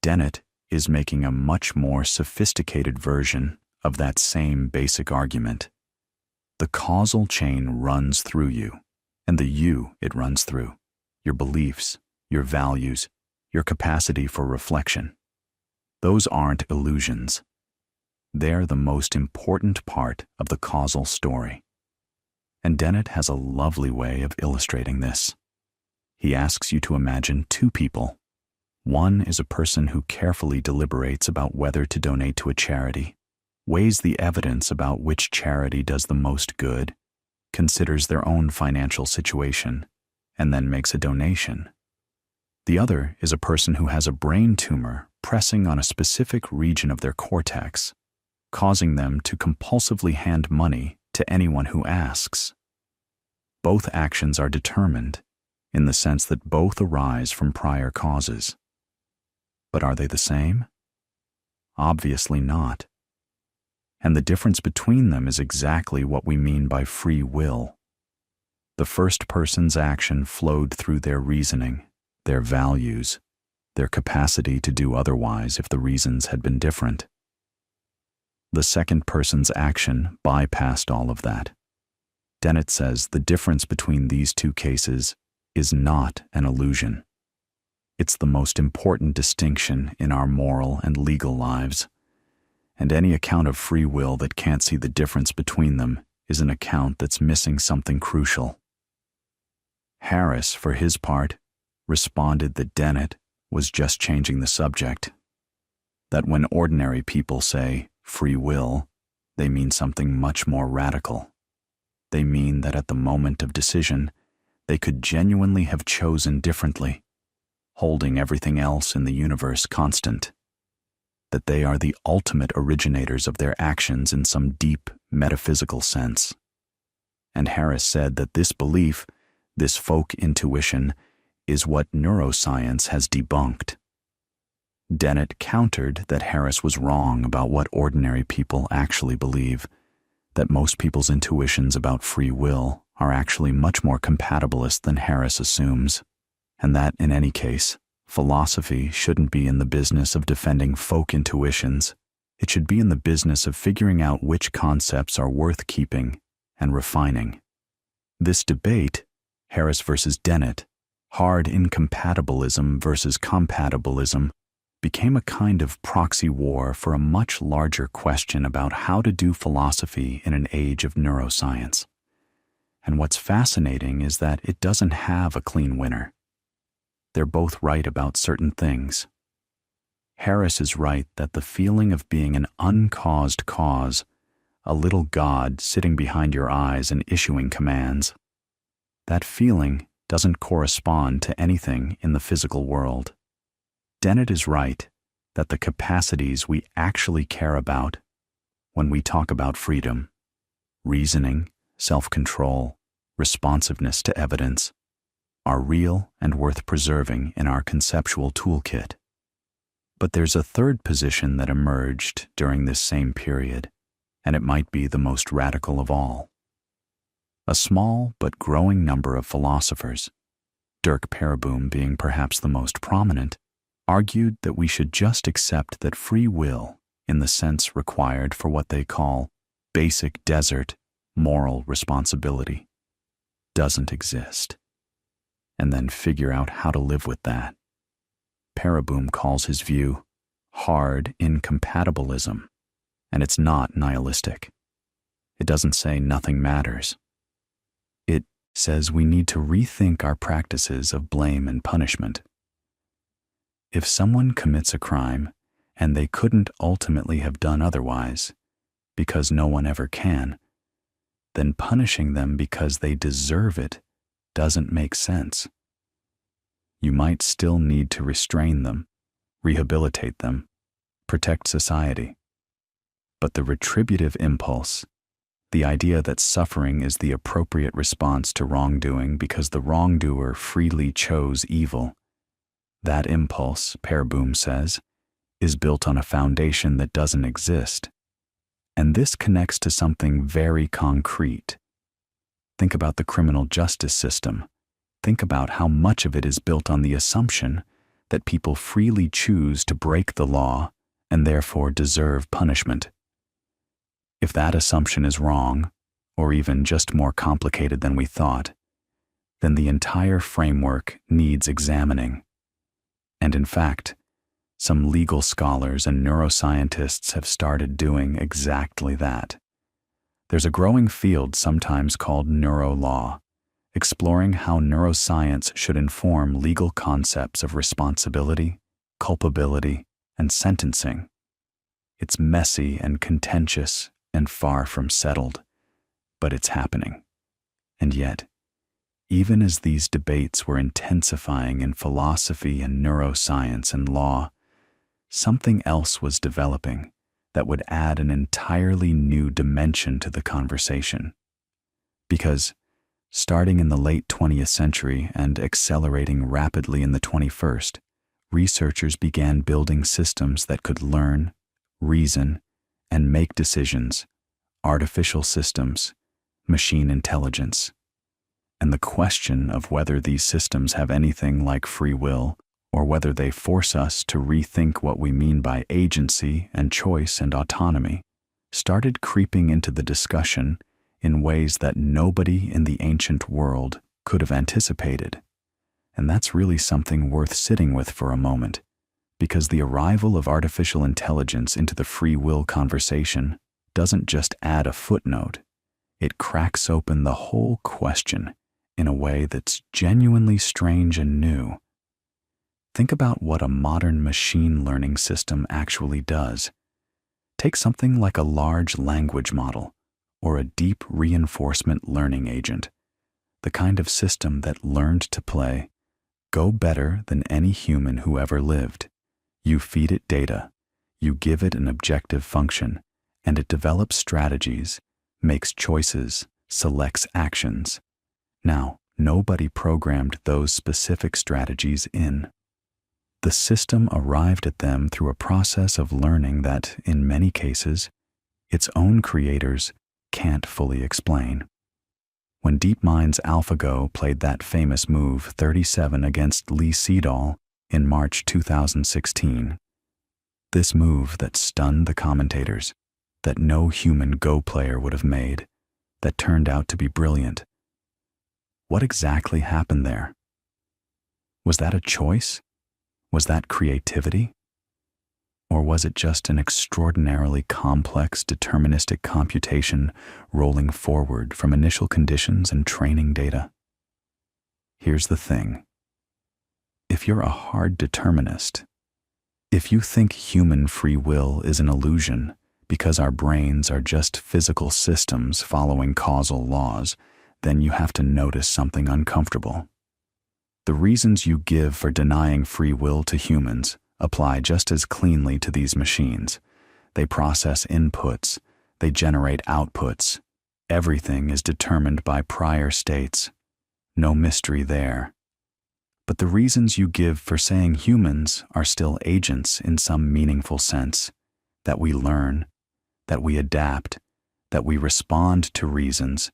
Dennett is making a much more sophisticated version of that same basic argument. The causal chain runs through you, and the you it runs through, your beliefs, your values, your capacity for reflection. Those aren't illusions. They're the most important part of the causal story. And Dennett has a lovely way of illustrating this. He asks you to imagine two people. One is a person who carefully deliberates about whether to donate to a charity, weighs the evidence about which charity does the most good, considers their own financial situation, and then makes a donation. The other is a person who has a brain tumor pressing on a specific region of their cortex, causing them to compulsively hand money to anyone who asks. Both actions are determined, in the sense that both arise from prior causes. But are they the same? Obviously not. And the difference between them is exactly what we mean by free will. The first person's action flowed through their reasoning, their values, their capacity to do otherwise if the reasons had been different. The second person's action bypassed all of that. Dennett says the difference between these two cases is not an illusion. It's the most important distinction in our moral and legal lives, and any account of free will that can't see the difference between them is an account that's missing something crucial. Harris, for his part, responded that Dennett was just changing the subject, that when ordinary people say free will, they mean something much more radical. They mean that at the moment of decision, they could genuinely have chosen differently, holding everything else in the universe constant, that they are the ultimate originators of their actions in some deep metaphysical sense. And Harris said that this belief, this folk intuition, is what neuroscience has debunked. Dennett countered that Harris was wrong about what ordinary people actually believe, that most people's intuitions about free will are actually much more compatibilist than Harris assumes, and that, in any case, philosophy shouldn't be in the business of defending folk intuitions. It should be in the business of figuring out which concepts are worth keeping and refining. This debate, Harris versus Dennett, hard incompatibilism versus compatibilism, became a kind of proxy war for a much larger question about how to do philosophy in an age of neuroscience. And what's fascinating is that it doesn't have a clean winner. They're both right about certain things. Harris is right that the feeling of being an uncaused cause, a little God sitting behind your eyes and issuing commands, that feeling doesn't correspond to anything in the physical world. Dennett is right that the capacities we actually care about when we talk about freedom, reasoning, self-control, responsiveness to evidence, are real and worth preserving in our conceptual toolkit. But there's a third position that emerged during this same period, and it might be the most radical of all. A small but growing number of philosophers, Dirk Pereboom being perhaps the most prominent, argued that we should just accept that free will, in the sense required for what they call basic desert moral responsibility, doesn't exist, and then figure out how to live with that. Pereboom calls his view hard incompatibilism, and it's not nihilistic. It doesn't say nothing matters. It says we need to rethink our practices of blame and punishment. If someone commits a crime and they couldn't ultimately have done otherwise, because no one ever can, then punishing them because they deserve it doesn't make sense. you might still need to restrain them, rehabilitate them, protect society. But the retributive impulse, the idea that suffering is the appropriate response to wrongdoing because the wrongdoer freely chose evil, that impulse, Per Boom says, is built on a foundation that doesn't exist. And this connects to something very concrete. Think about the criminal justice system. Think about how much of it is built on the assumption that people freely choose to break the law and therefore deserve punishment. If that assumption is wrong, or even just more complicated than we thought, then the entire framework needs examining. And in fact, some legal scholars and neuroscientists have started doing exactly that. There's a growing field sometimes called neurolaw, exploring how neuroscience should inform legal concepts of responsibility, culpability, and sentencing. It's messy and contentious and far from settled, but it's happening. And yet, even as these debates were intensifying in philosophy and neuroscience and law, something else was developing that would add an entirely new dimension to the conversation. Because, starting in the late 20th century and accelerating rapidly in the 21st, researchers began building systems that could learn, reason, and make decisions, artificial systems, machine intelligence. And the question of whether these systems have anything like free will, or whether they force us to rethink what we mean by agency and choice and autonomy, started creeping into the discussion in ways that nobody in the ancient world could have anticipated. And that's really something worth sitting with for a moment, because the arrival of artificial intelligence into the free will conversation doesn't just add a footnote, it cracks open the whole question in a way that's genuinely strange and new. Think about what a modern machine learning system actually does. Take something like a large language model or a deep reinforcement learning agent, the kind of system that learned to play, go better than any human who ever lived. You feed it data, you give it an objective function, and it develops strategies, makes choices, selects actions. Now, nobody programmed those specific strategies in. The system arrived at them through a process of learning that, in many cases, its own creators can't fully explain. When DeepMind's AlphaGo played that famous move 37 against Lee Sedol in March 2016, this move that stunned the commentators, that no human Go player would have made, that turned out to be brilliant. What exactly happened there? Was that a choice? Was that creativity? Or was it just an extraordinarily complex deterministic computation rolling forward from initial conditions and training data? Here's the thing. If you're a hard determinist, if you think human free will is an illusion because our brains are just physical systems following causal laws, then you have to notice something uncomfortable. The reasons you give for denying free will to humans apply just as cleanly to these machines. They process inputs, they generate outputs. Everything is determined by prior states. No mystery there. But the reasons you give for saying humans are still agents in some meaningful sense, that we learn, that we adapt, that we respond to reasons,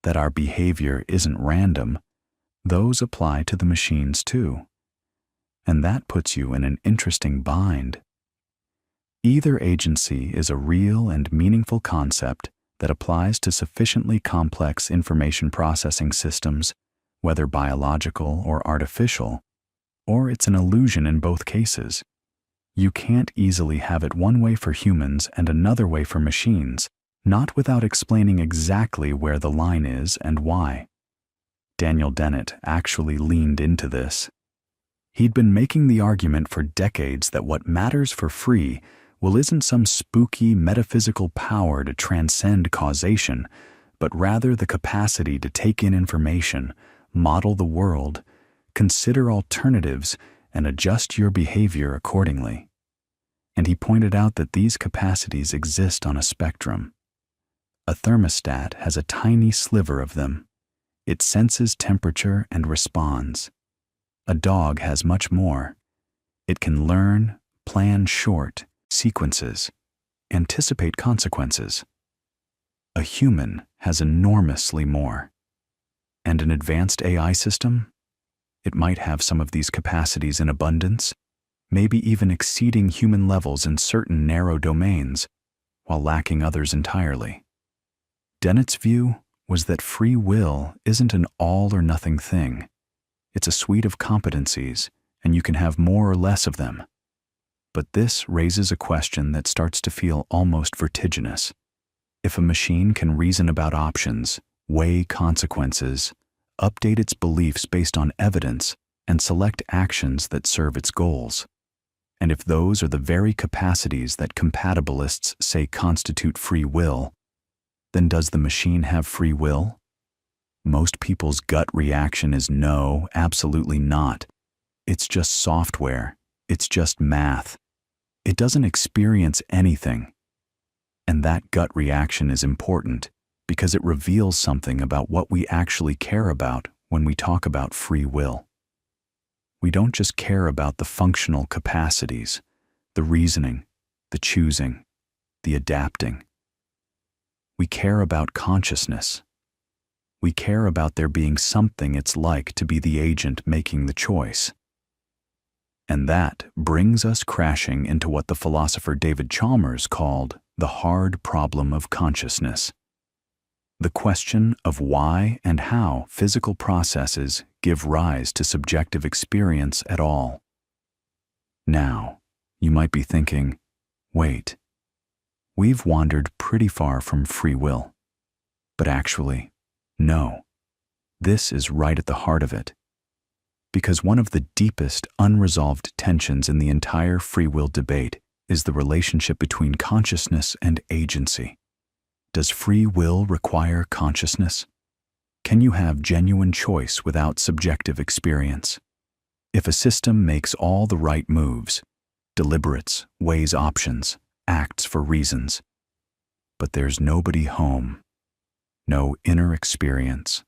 that our behavior isn't random, those apply to the machines too. And that puts you in an interesting bind. Either agency is a real and meaningful concept that applies to sufficiently complex information processing systems, whether biological or artificial, or it's an illusion in both cases. You can't easily have it one way for humans and another way for machines, not without explaining exactly where the line is and why. Daniel Dennett actually leaned into this. He'd been making the argument for decades that what matters for free will isn't some spooky metaphysical power to transcend causation, but rather the capacity to take in information, model the world, Consider alternatives and adjust your behavior accordingly. And he pointed out that these capacities exist on a spectrum. A thermostat has a tiny sliver of them. It senses temperature and responds. A dog has much more. It can learn, plan short sequences, anticipate consequences. A human has enormously more. And an advanced AI system? It might have some of these capacities in abundance, maybe even exceeding human levels in certain narrow domains, while lacking others entirely. Dennett's view was that free will isn't an all-or-nothing thing. It's a suite of competencies, and you can have more or less of them. But this raises a question that starts to feel almost vertiginous. If a machine can reason about options, weigh consequences, update its beliefs based on evidence, and select actions that serve its goals, and if those are the very capacities that compatibilists say constitute free will, then does the machine have free will? Most people's gut reaction is no, absolutely not. It's just software. It's just math. It doesn't experience anything. And that gut reaction is important because it reveals something about what we actually care about when we talk about free will. We don't just care about the functional capacities, the reasoning, the choosing, the adapting. We care about consciousness. We care about there being something it's like to be the agent making the choice. And that brings us crashing into what the philosopher David Chalmers called the hard problem of consciousness. The question of why and how physical processes give rise to subjective experience at all. Now, you might be thinking, wait, we've wandered pretty far from free will. But actually, no. This is right at the heart of it. Because one of the deepest unresolved tensions in the entire free will debate is the relationship between consciousness and agency. Does free will require consciousness? Can you have genuine choice without subjective experience? If a system makes all the right moves, deliberates, weighs options, acts for reasons, but there's nobody home, no inner experience,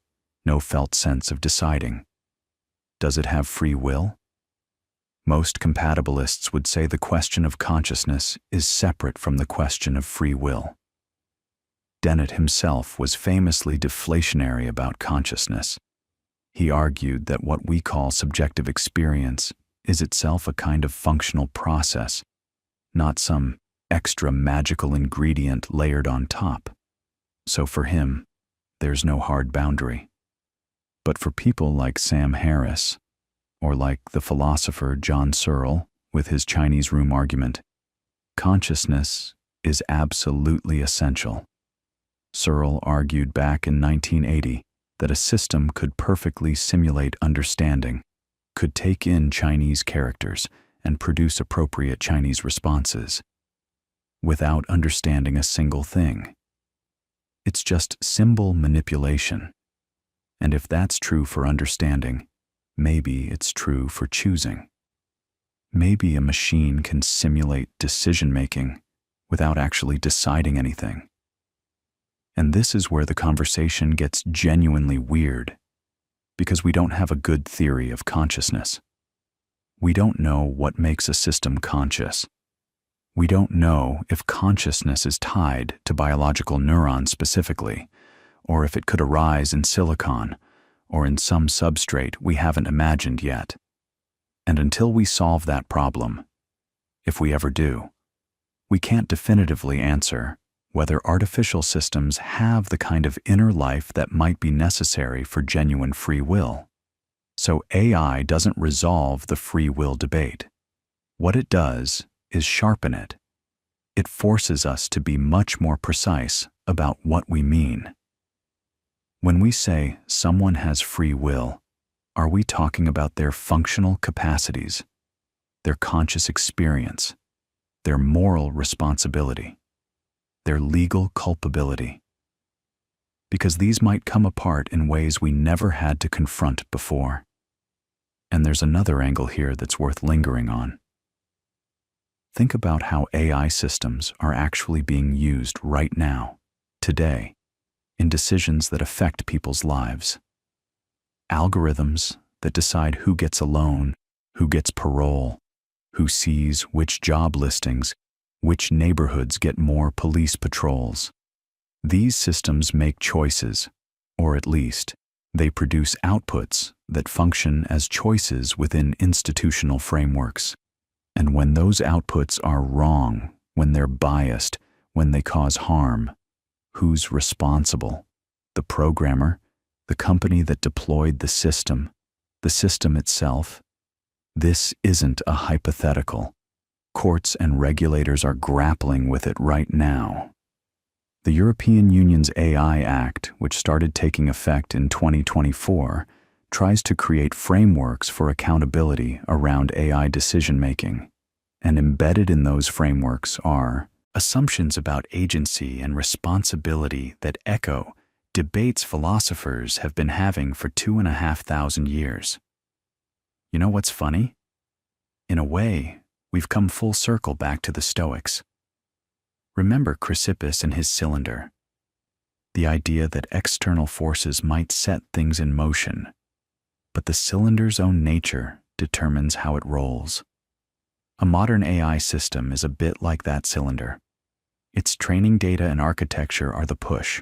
no felt sense of deciding, does it have free will? Most compatibilists would say the question of consciousness is separate from the question of free will. Dennett himself was famously deflationary about consciousness. He argued that what we call subjective experience is itself a kind of functional process, not some extra magical ingredient layered on top. So for him, there's no hard boundary. But for people like Sam Harris, or like the philosopher John Searle with his Chinese room argument, consciousness is absolutely essential. Searle argued back in 1980 that a system could perfectly simulate understanding, could take in Chinese characters and produce appropriate Chinese responses, without understanding a single thing. It's just symbol manipulation. And if that's true for understanding, maybe it's true for choosing. Maybe a machine can simulate decision-making without actually deciding anything. And this is where the conversation gets genuinely weird, because we don't have a good theory of consciousness. We don't know what makes a system conscious. We don't know if consciousness is tied to biological neurons specifically, or if it could arise in silicon, or in some substrate we haven't imagined yet. And until we solve that problem, if we ever do, we can't definitively answer whether artificial systems have the kind of inner life that might be necessary for genuine free will. So AI doesn't resolve the free will debate. What it does is sharpen it. It forces us to be much more precise about what we mean. When we say someone has free will, are we talking about their functional capacities, their conscious experience, their moral responsibility, their legal culpability? Because these might come apart in ways we never had to confront before. And there's another angle here that's worth lingering on. Think about how AI systems are actually being used right now, today, in decisions that affect people's lives. Algorithms that decide who gets a loan, who gets parole, who sees which job listings, which neighborhoods get more police patrols. These systems make choices, or at least, they produce outputs that function as choices within institutional frameworks. And when those outputs are wrong, when they're biased, when they cause harm, who's responsible? The programmer, the company that deployed the system itself? This isn't a hypothetical. Courts and regulators are grappling with it right now. The European Union's AI Act, which started taking effect in 2024, tries to create frameworks for accountability around AI decision-making. And embedded in those frameworks are assumptions about agency and responsibility that echo debates philosophers have been having for 2,500 years. You know what's funny? In a way, we've come full circle back to the Stoics. Remember Chrysippus and his cylinder? The idea that external forces might set things in motion, but the cylinder's own nature determines how it rolls. A modern AI system is a bit like that cylinder. Its training data and architecture are the push,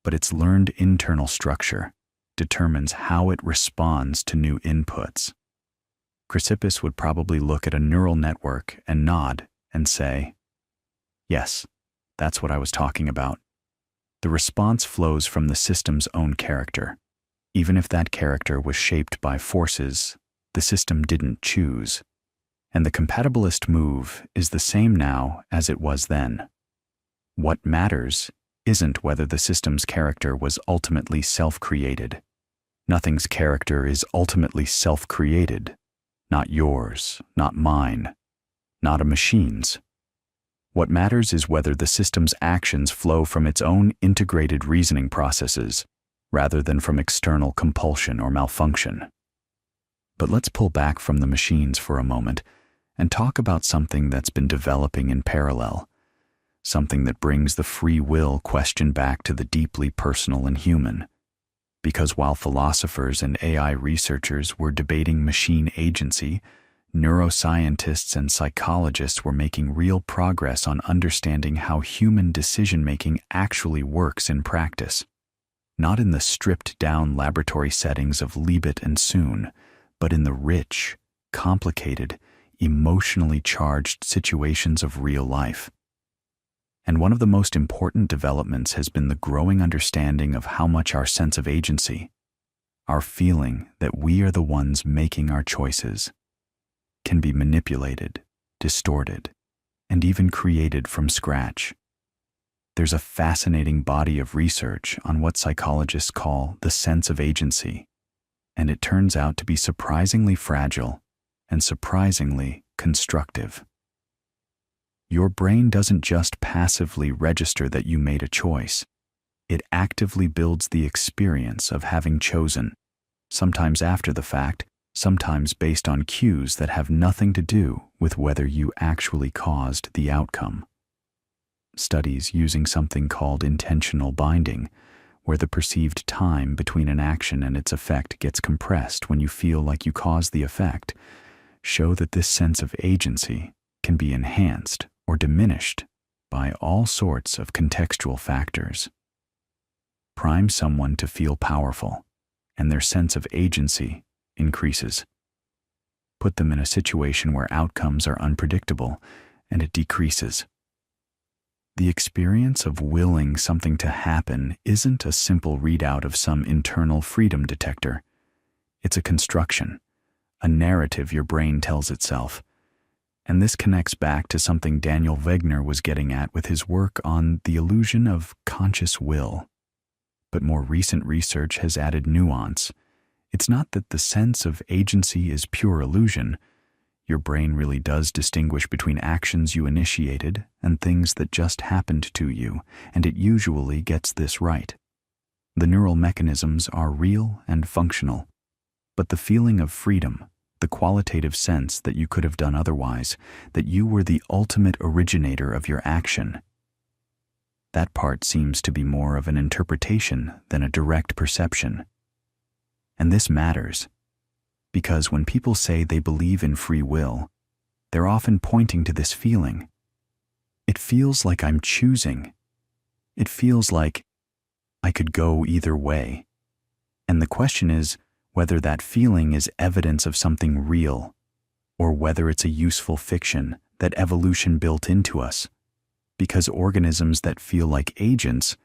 but its learned internal structure determines how it responds to new inputs. Chrysippus would probably look at a neural network and nod and say, "Yes, that's what I was talking about." The response flows from the system's own character, even if that character was shaped by forces the system didn't choose. And the compatibilist move is the same now as it was then. What matters isn't whether the system's character was ultimately self-created. Nothing's character is ultimately self-created. Not yours, not mine, not a machine's. What matters is whether the system's actions flow from its own integrated reasoning processes, rather than from external compulsion or malfunction. But let's pull back from the machines for a moment and talk about something that's been developing in parallel, something that brings the free will question back to the deeply personal and human. Because while philosophers and AI researchers were debating machine agency, neuroscientists and psychologists were making real progress on understanding how human decision-making actually works in practice. Not in the stripped-down laboratory settings of Libet and Soon, but in the rich, complicated, emotionally charged situations of real life. And one of the most important developments has been the growing understanding of how much our sense of agency, our feeling that we are the ones making our choices, can be manipulated, distorted, and even created from scratch. There's a fascinating body of research on what psychologists call the sense of agency, and it turns out to be surprisingly fragile and surprisingly constructive. Your brain doesn't just passively register that you made a choice. It actively builds the experience of having chosen, sometimes after the fact, sometimes based on cues that have nothing to do with whether you actually caused the outcome. Studies using something called intentional binding, where the perceived time between an action and its effect gets compressed when you feel like you caused the effect, show that this sense of agency can be enhanced or diminished by all sorts of contextual factors. Prime someone to feel powerful, and their sense of agency increases. Put them in a situation where outcomes are unpredictable, and it decreases. The experience of willing something to happen isn't a simple readout of some internal freedom detector. It's a construction, a narrative your brain tells itself. And this connects back to something Daniel Wegner was getting at with his work on the illusion of conscious will. But more recent research has added nuance. It's not that the sense of agency is pure illusion. Your brain really does distinguish between actions you initiated and things that just happened to you, and it usually gets this right. The neural mechanisms are real and functional, but the feeling of freedom, the qualitative sense that you could have done otherwise, that you were the ultimate originator of your action. That part seems to be more of an interpretation than a direct perception. And this matters, because when people say they believe in free will, they're often pointing to this feeling. It feels like I'm choosing. It feels like I could go either way. And the question is whether that feeling is evidence of something real, or whether it's a useful fiction that evolution built into us, because organisms that feel like agents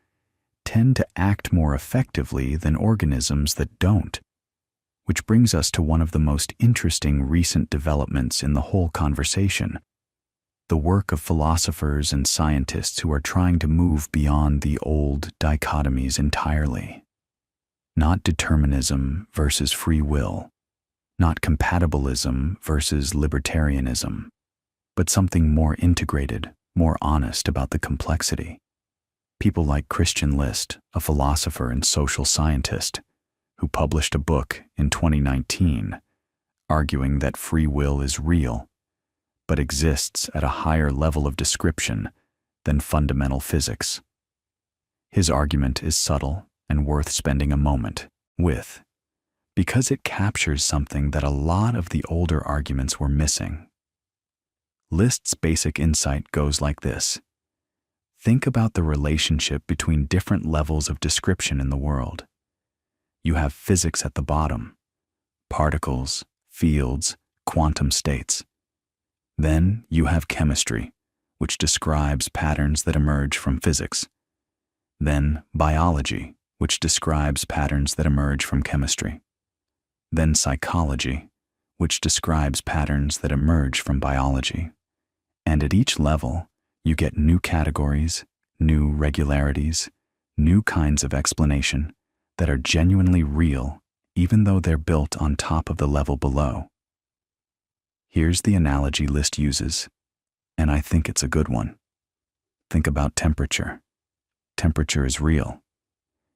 tend to act more effectively than organisms that don't. Which brings us to one of the most interesting recent developments in the whole conversation: the work of philosophers and scientists who are trying to move beyond the old dichotomies entirely. Not determinism versus free will, not compatibilism versus libertarianism, but something more integrated, more honest about the complexity. People like Christian List, a philosopher and social scientist, who published a book in 2019 arguing that free will is real, but exists at a higher level of description than fundamental physics. His argument is subtle and worth spending a moment with, because it captures something that a lot of the older arguments were missing. List's basic insight goes like this: think about the relationship between different levels of description in the world. You have physics at the bottom, particles, fields, quantum states. Then you have chemistry, which describes patterns that emerge from physics. Then biology, which describes patterns that emerge from chemistry. Then psychology, which describes patterns that emerge from biology. And at each level, you get new categories, new regularities, new kinds of explanation that are genuinely real, even though they're built on top of the level below. Here's the analogy List uses, and I think it's a good one. Think about temperature. Temperature is real.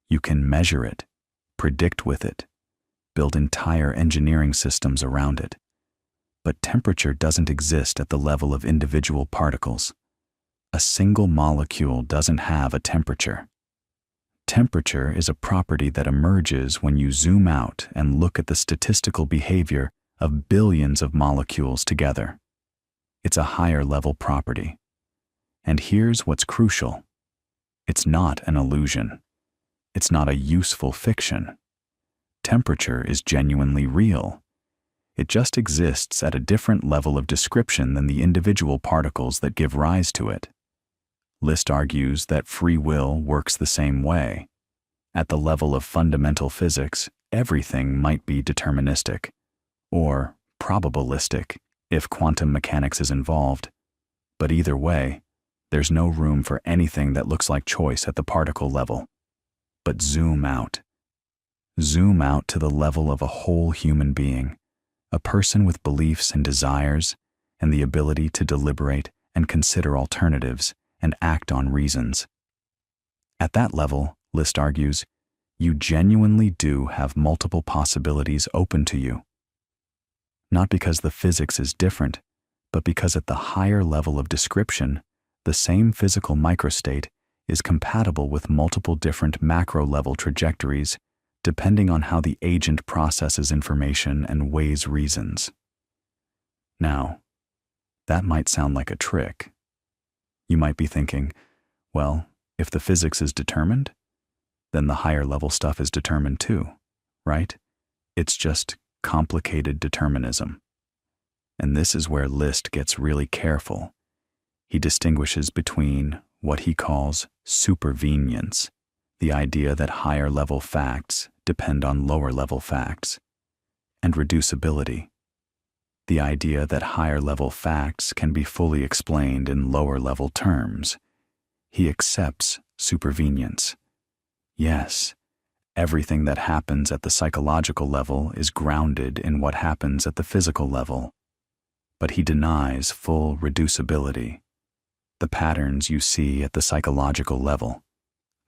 You can measure it, predict with it, build entire engineering systems around it. But temperature doesn't exist at the level of individual particles. A single molecule doesn't have a temperature. Temperature is a property that emerges when you zoom out and look at the statistical behavior of billions of molecules together. It's a higher level property. And here's what's crucial. It's not an illusion. It's not a useful fiction. Temperature is genuinely real. It just exists at a different level of description than the individual particles that give rise to it. List argues that free will works the same way. At the level of fundamental physics, everything might be deterministic, or probabilistic if quantum mechanics is involved. But either way, there's no room for anything that looks like choice at the particle level. But zoom out. Zoom out to the level of a whole human being, a person with beliefs and desires, and the ability to deliberate and consider alternatives and act on reasons. At that level, List argues, you genuinely do have multiple possibilities open to you. Not because the physics is different, but because at the higher level of description, the same physical microstate is compatible with multiple different macro-level trajectories depending on how the agent processes information and weighs reasons. Now, that might sound like a trick. You might be thinking, well, if the physics is determined, then the higher level stuff is determined too, right? It's just complicated determinism. And this is where List gets really careful. He distinguishes between what he calls supervenience, the idea that higher level facts depend on lower level facts, and reducibility, the idea that higher level facts can be fully explained in lower level terms. He accepts supervenience. Yes, everything that happens at the psychological level is grounded in what happens at the physical level, but he denies full reducibility. The patterns you see at the psychological level,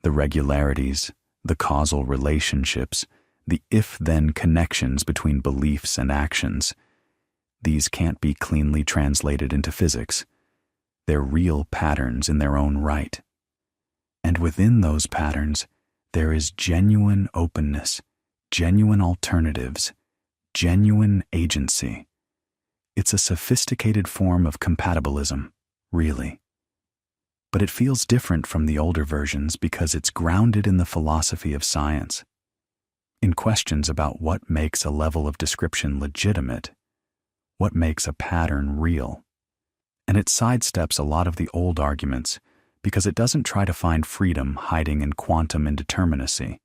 the regularities, the causal relationships, the if-then connections between beliefs and actions, these can't be cleanly translated into physics. They're real patterns in their own right. And within those patterns, there is genuine openness, genuine alternatives, genuine agency. It's a sophisticated form of compatibilism, really. But it feels different from the older versions because it's grounded in the philosophy of science, in questions about what makes a level of description legitimate, what makes a pattern real. And it sidesteps a lot of the old arguments because it doesn't try to find freedom hiding in quantum indeterminacy,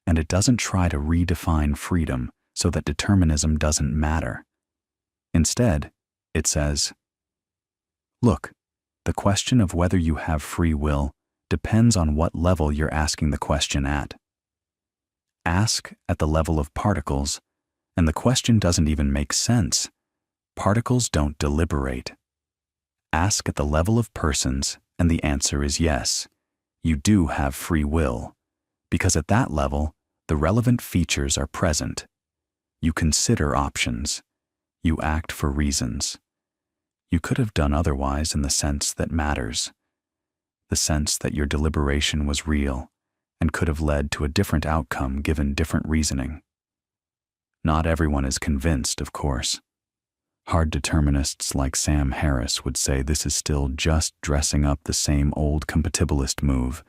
and it doesn't try to redefine freedom so that determinism doesn't matter. Instead, it says, look, the question of whether you have free will depends on what level you're asking the question at. Ask at the level of particles, and the question doesn't even make sense. Particles don't deliberate. Ask at the level of persons, and the answer is yes. You do have free will, because at that level, the relevant features are present. You consider options. You act for reasons. You could have done otherwise in the sense that matters, the sense that your deliberation was real and could have led to a different outcome given different reasoning. Not everyone is convinced, of course. Hard determinists like Sam Harris would say this is still just dressing up the same old compatibilist move,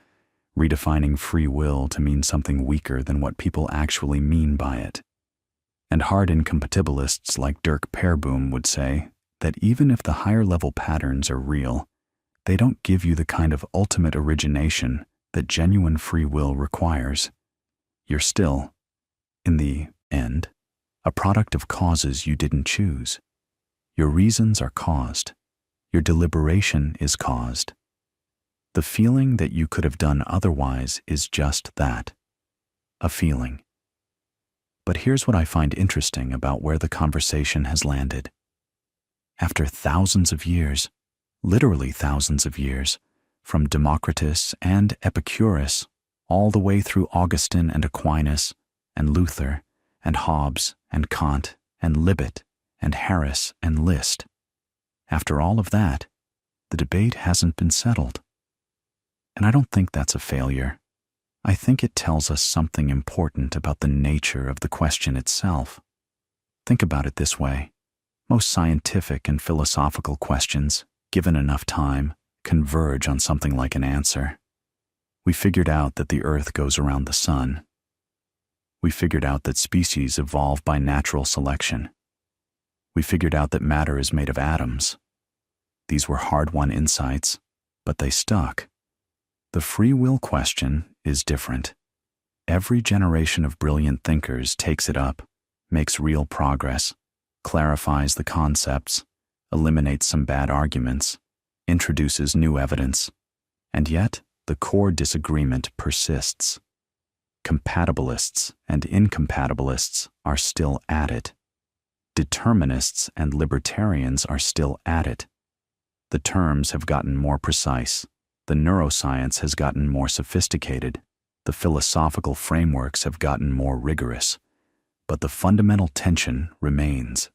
redefining free will to mean something weaker than what people actually mean by it. And hard incompatibilists like Dirk Perboom would say that even if the higher-level patterns are real, they don't give you the kind of ultimate origination that genuine free will requires. You're still, in the end, a product of causes you didn't choose. Your reasons are caused. Your deliberation is caused. The feeling that you could have done otherwise is just that, a feeling. But here's what I find interesting about where the conversation has landed. After thousands of years, literally thousands of years, from Democritus and Epicurus, all the way through Augustine and Aquinas, and Luther, and Hobbes, and Kant, and Libet, and Harris, and List. After all of that, the debate hasn't been settled. And I don't think that's a failure. I think it tells us something important about the nature of the question itself. Think about it this way. Most scientific and philosophical questions, given enough time, converge on something like an answer. We figured out that the Earth goes around the sun. We figured out that species evolve by natural selection. We figured out that matter is made of atoms. These were hard-won insights, but they stuck. The free will question is different. Every generation of brilliant thinkers takes it up, makes real progress, clarifies the concepts, eliminates some bad arguments, introduces new evidence, and yet the core disagreement persists. Compatibilists and incompatibilists are still at it. Determinists and libertarians are still at it. The terms have gotten more precise. The neuroscience has gotten more sophisticated. The philosophical frameworks have gotten more rigorous. But the fundamental tension remains.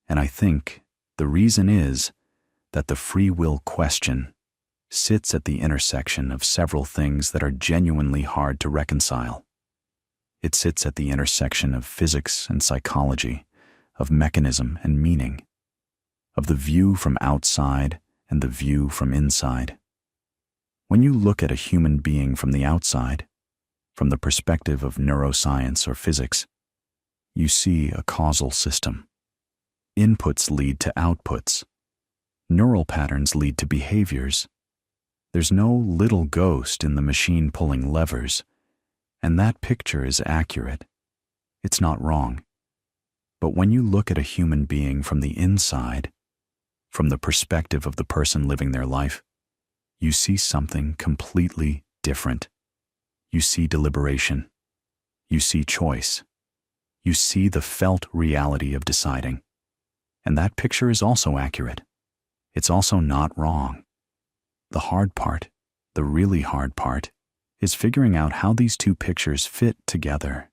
And I think the reason is that the free will question sits at the intersection of several things that are genuinely hard to reconcile. It sits at the intersection of physics and psychology, of mechanism and meaning, of the view from outside and the view from inside. When you look at a human being from the outside, from the perspective of neuroscience or physics, you see a causal system. Inputs lead to outputs. Neural patterns lead to behaviors. There's no little ghost in the machine pulling levers, and that picture is accurate. It's not wrong. But when you look at a human being from the inside, from the perspective of the person living their life, you see something completely different. You see deliberation. You see choice. You see the felt reality of deciding. And that picture is also accurate. It's also not wrong. The hard part, the really hard part, is figuring out how these two pictures fit together.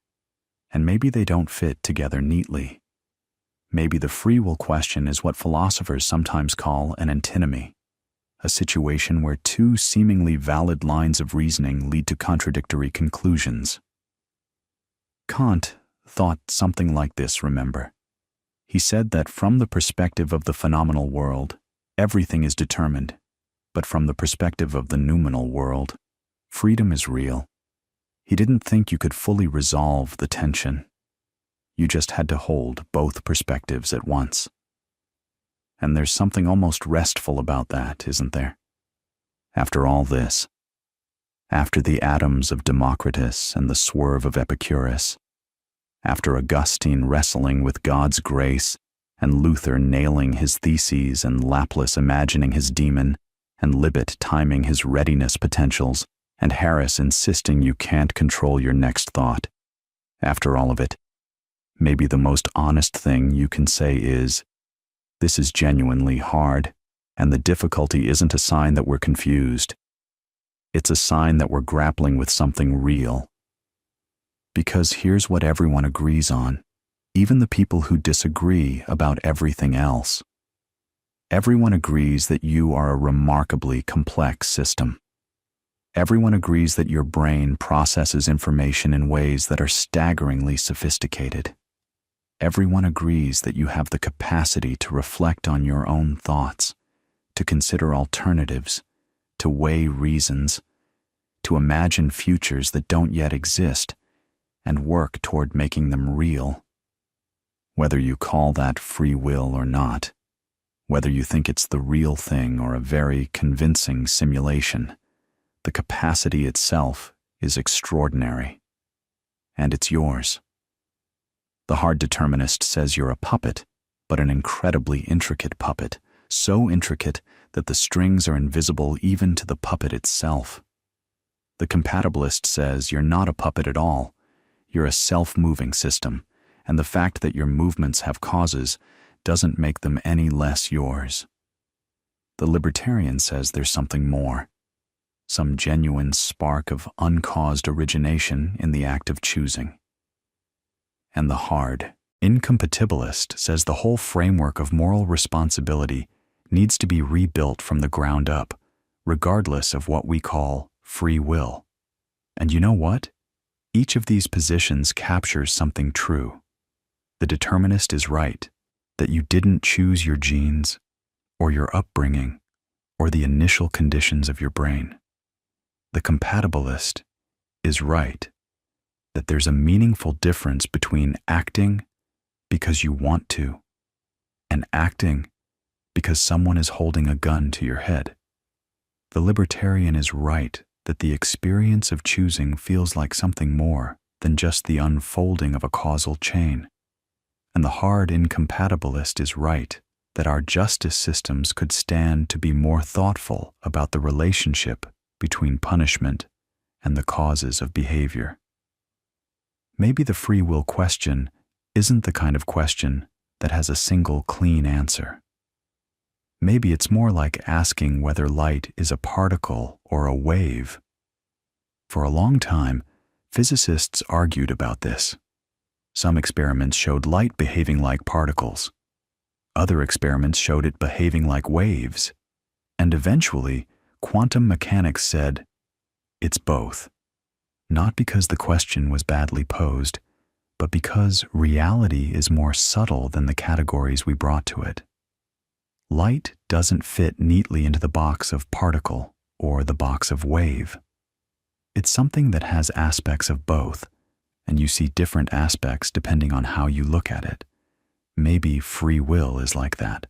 And maybe they don't fit together neatly. Maybe the free will question is what philosophers sometimes call an antinomy, a situation where two seemingly valid lines of reasoning lead to contradictory conclusions. Kant thought something like this, remember. He said that from the perspective of the phenomenal world, everything is determined, but from the perspective of the noumenal world, freedom is real. He didn't think you could fully resolve the tension. You just had to hold both perspectives at once. And there's something almost restful about that, isn't there? After all this, after the atoms of Democritus and the swerve of Epicurus, after Augustine wrestling with God's grace, and Luther nailing his theses and Laplace imagining his demon, and Libet timing his readiness potentials, and Harris insisting you can't control your next thought. After all of it, maybe the most honest thing you can say is, this is genuinely hard, and the difficulty isn't a sign that we're confused. It's a sign that we're grappling with something real. Because here's what everyone agrees on, even the people who disagree about everything else. Everyone agrees that you are a remarkably complex system. Everyone agrees that your brain processes information in ways that are staggeringly sophisticated. Everyone agrees that you have the capacity to reflect on your own thoughts, to consider alternatives, to weigh reasons, to imagine futures that don't yet exist, and work toward making them real. Whether you call that free will or not, whether you think it's the real thing or a very convincing simulation, the capacity itself is extraordinary. And it's yours. The hard determinist says you're a puppet, but an incredibly intricate puppet, so intricate that the strings are invisible even to the puppet itself. The compatibilist says you're not a puppet at all. You're a self-moving system, and the fact that your movements have causes doesn't make them any less yours. The libertarian says there's something more, some genuine spark of uncaused origination in the act of choosing. And the hard incompatibilist says the whole framework of moral responsibility needs to be rebuilt from the ground up, regardless of what we call free will. And you know what? Each of these positions captures something true. The determinist is right, that you didn't choose your genes, or your upbringing, or the initial conditions of your brain. The compatibilist is right, that there's a meaningful difference between acting because you want to, and acting because someone is holding a gun to your head. The libertarian is right that the experience of choosing feels like something more than just the unfolding of a causal chain. And the hard incompatibilist is right that our justice systems could stand to be more thoughtful about the relationship between punishment and the causes of behavior. Maybe the free will question isn't the kind of question that has a single clean answer. Maybe it's more like asking whether light is a particle or a wave. For a long time, physicists argued about this. Some experiments showed light behaving like particles. Other experiments showed it behaving like waves. And eventually, quantum mechanics said, it's both. Not because the question was badly posed, but because reality is more subtle than the categories we brought to it. Light doesn't fit neatly into the box of particle or the box of wave. It's something that has aspects of both, and you see different aspects depending on how you look at it. Maybe free will is like that.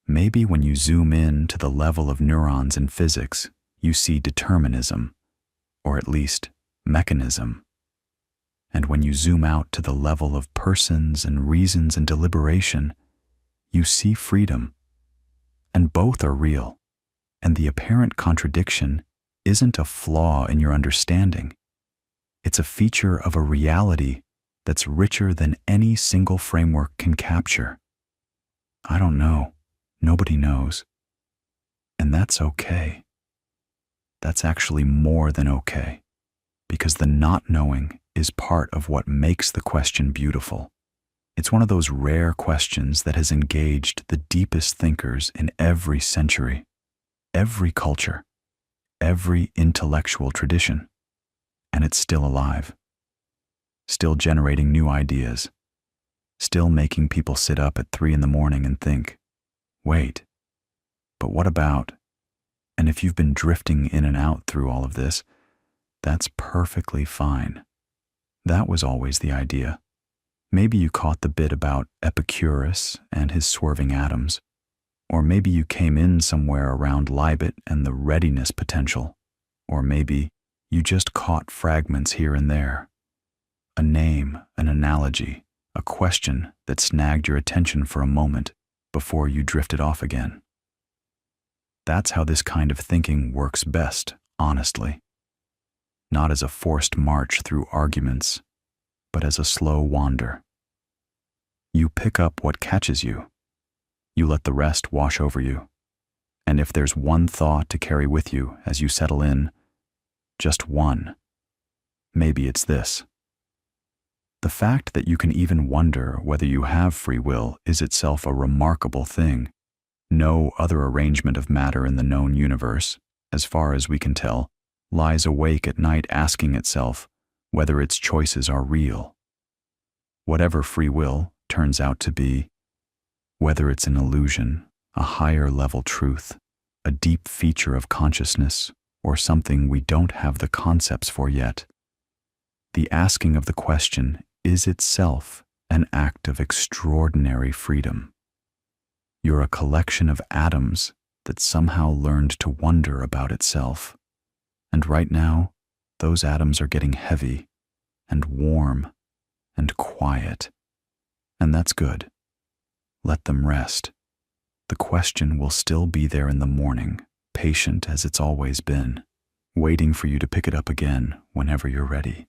Maybe when you zoom in to the level of neurons in physics, you see determinism, or at least mechanism. And when you zoom out to the level of persons and reasons and deliberation, you see freedom. And both are real, and the apparent contradiction isn't a flaw in your understanding. It's a feature of a reality that's richer than any single framework can capture. I don't know. Nobody knows. And that's okay. That's actually more than okay, because the not knowing is part of what makes the question beautiful. It's one of those rare questions that has engaged the deepest thinkers in every century, every culture, every intellectual tradition, and it's still alive, still generating new ideas, still making people sit up at 3 a.m. and think, wait, but what about? And if you've been drifting in and out through all of this, that's perfectly fine. That was always the idea. Maybe you caught the bit about Epicurus and his swerving atoms, or maybe you came in somewhere around Libet and the readiness potential, or maybe you just caught fragments here and there. A name, an analogy, a question that snagged your attention for a moment before you drifted off again. That's how this kind of thinking works best, honestly. Not as a forced march through arguments, but as a slow wander. You pick up what catches you. You let the rest wash over you. And if there's one thought to carry with you as you settle in, just one, maybe it's this. The fact that you can even wonder whether you have free will is itself a remarkable thing. No other arrangement of matter in the known universe, as far as we can tell, lies awake at night asking itself whether its choices are real. Whatever free will turns out to be, whether it's an illusion, a higher level truth, a deep feature of consciousness, or something we don't have the concepts for yet, the asking of the question is itself an act of extraordinary freedom. You're a collection of atoms that somehow learned to wonder about itself. And right now, those atoms are getting heavy and warm and quiet. And that's good. Let them rest. The question will still be there in the morning, patient as it's always been, waiting for you to pick it up again whenever you're ready.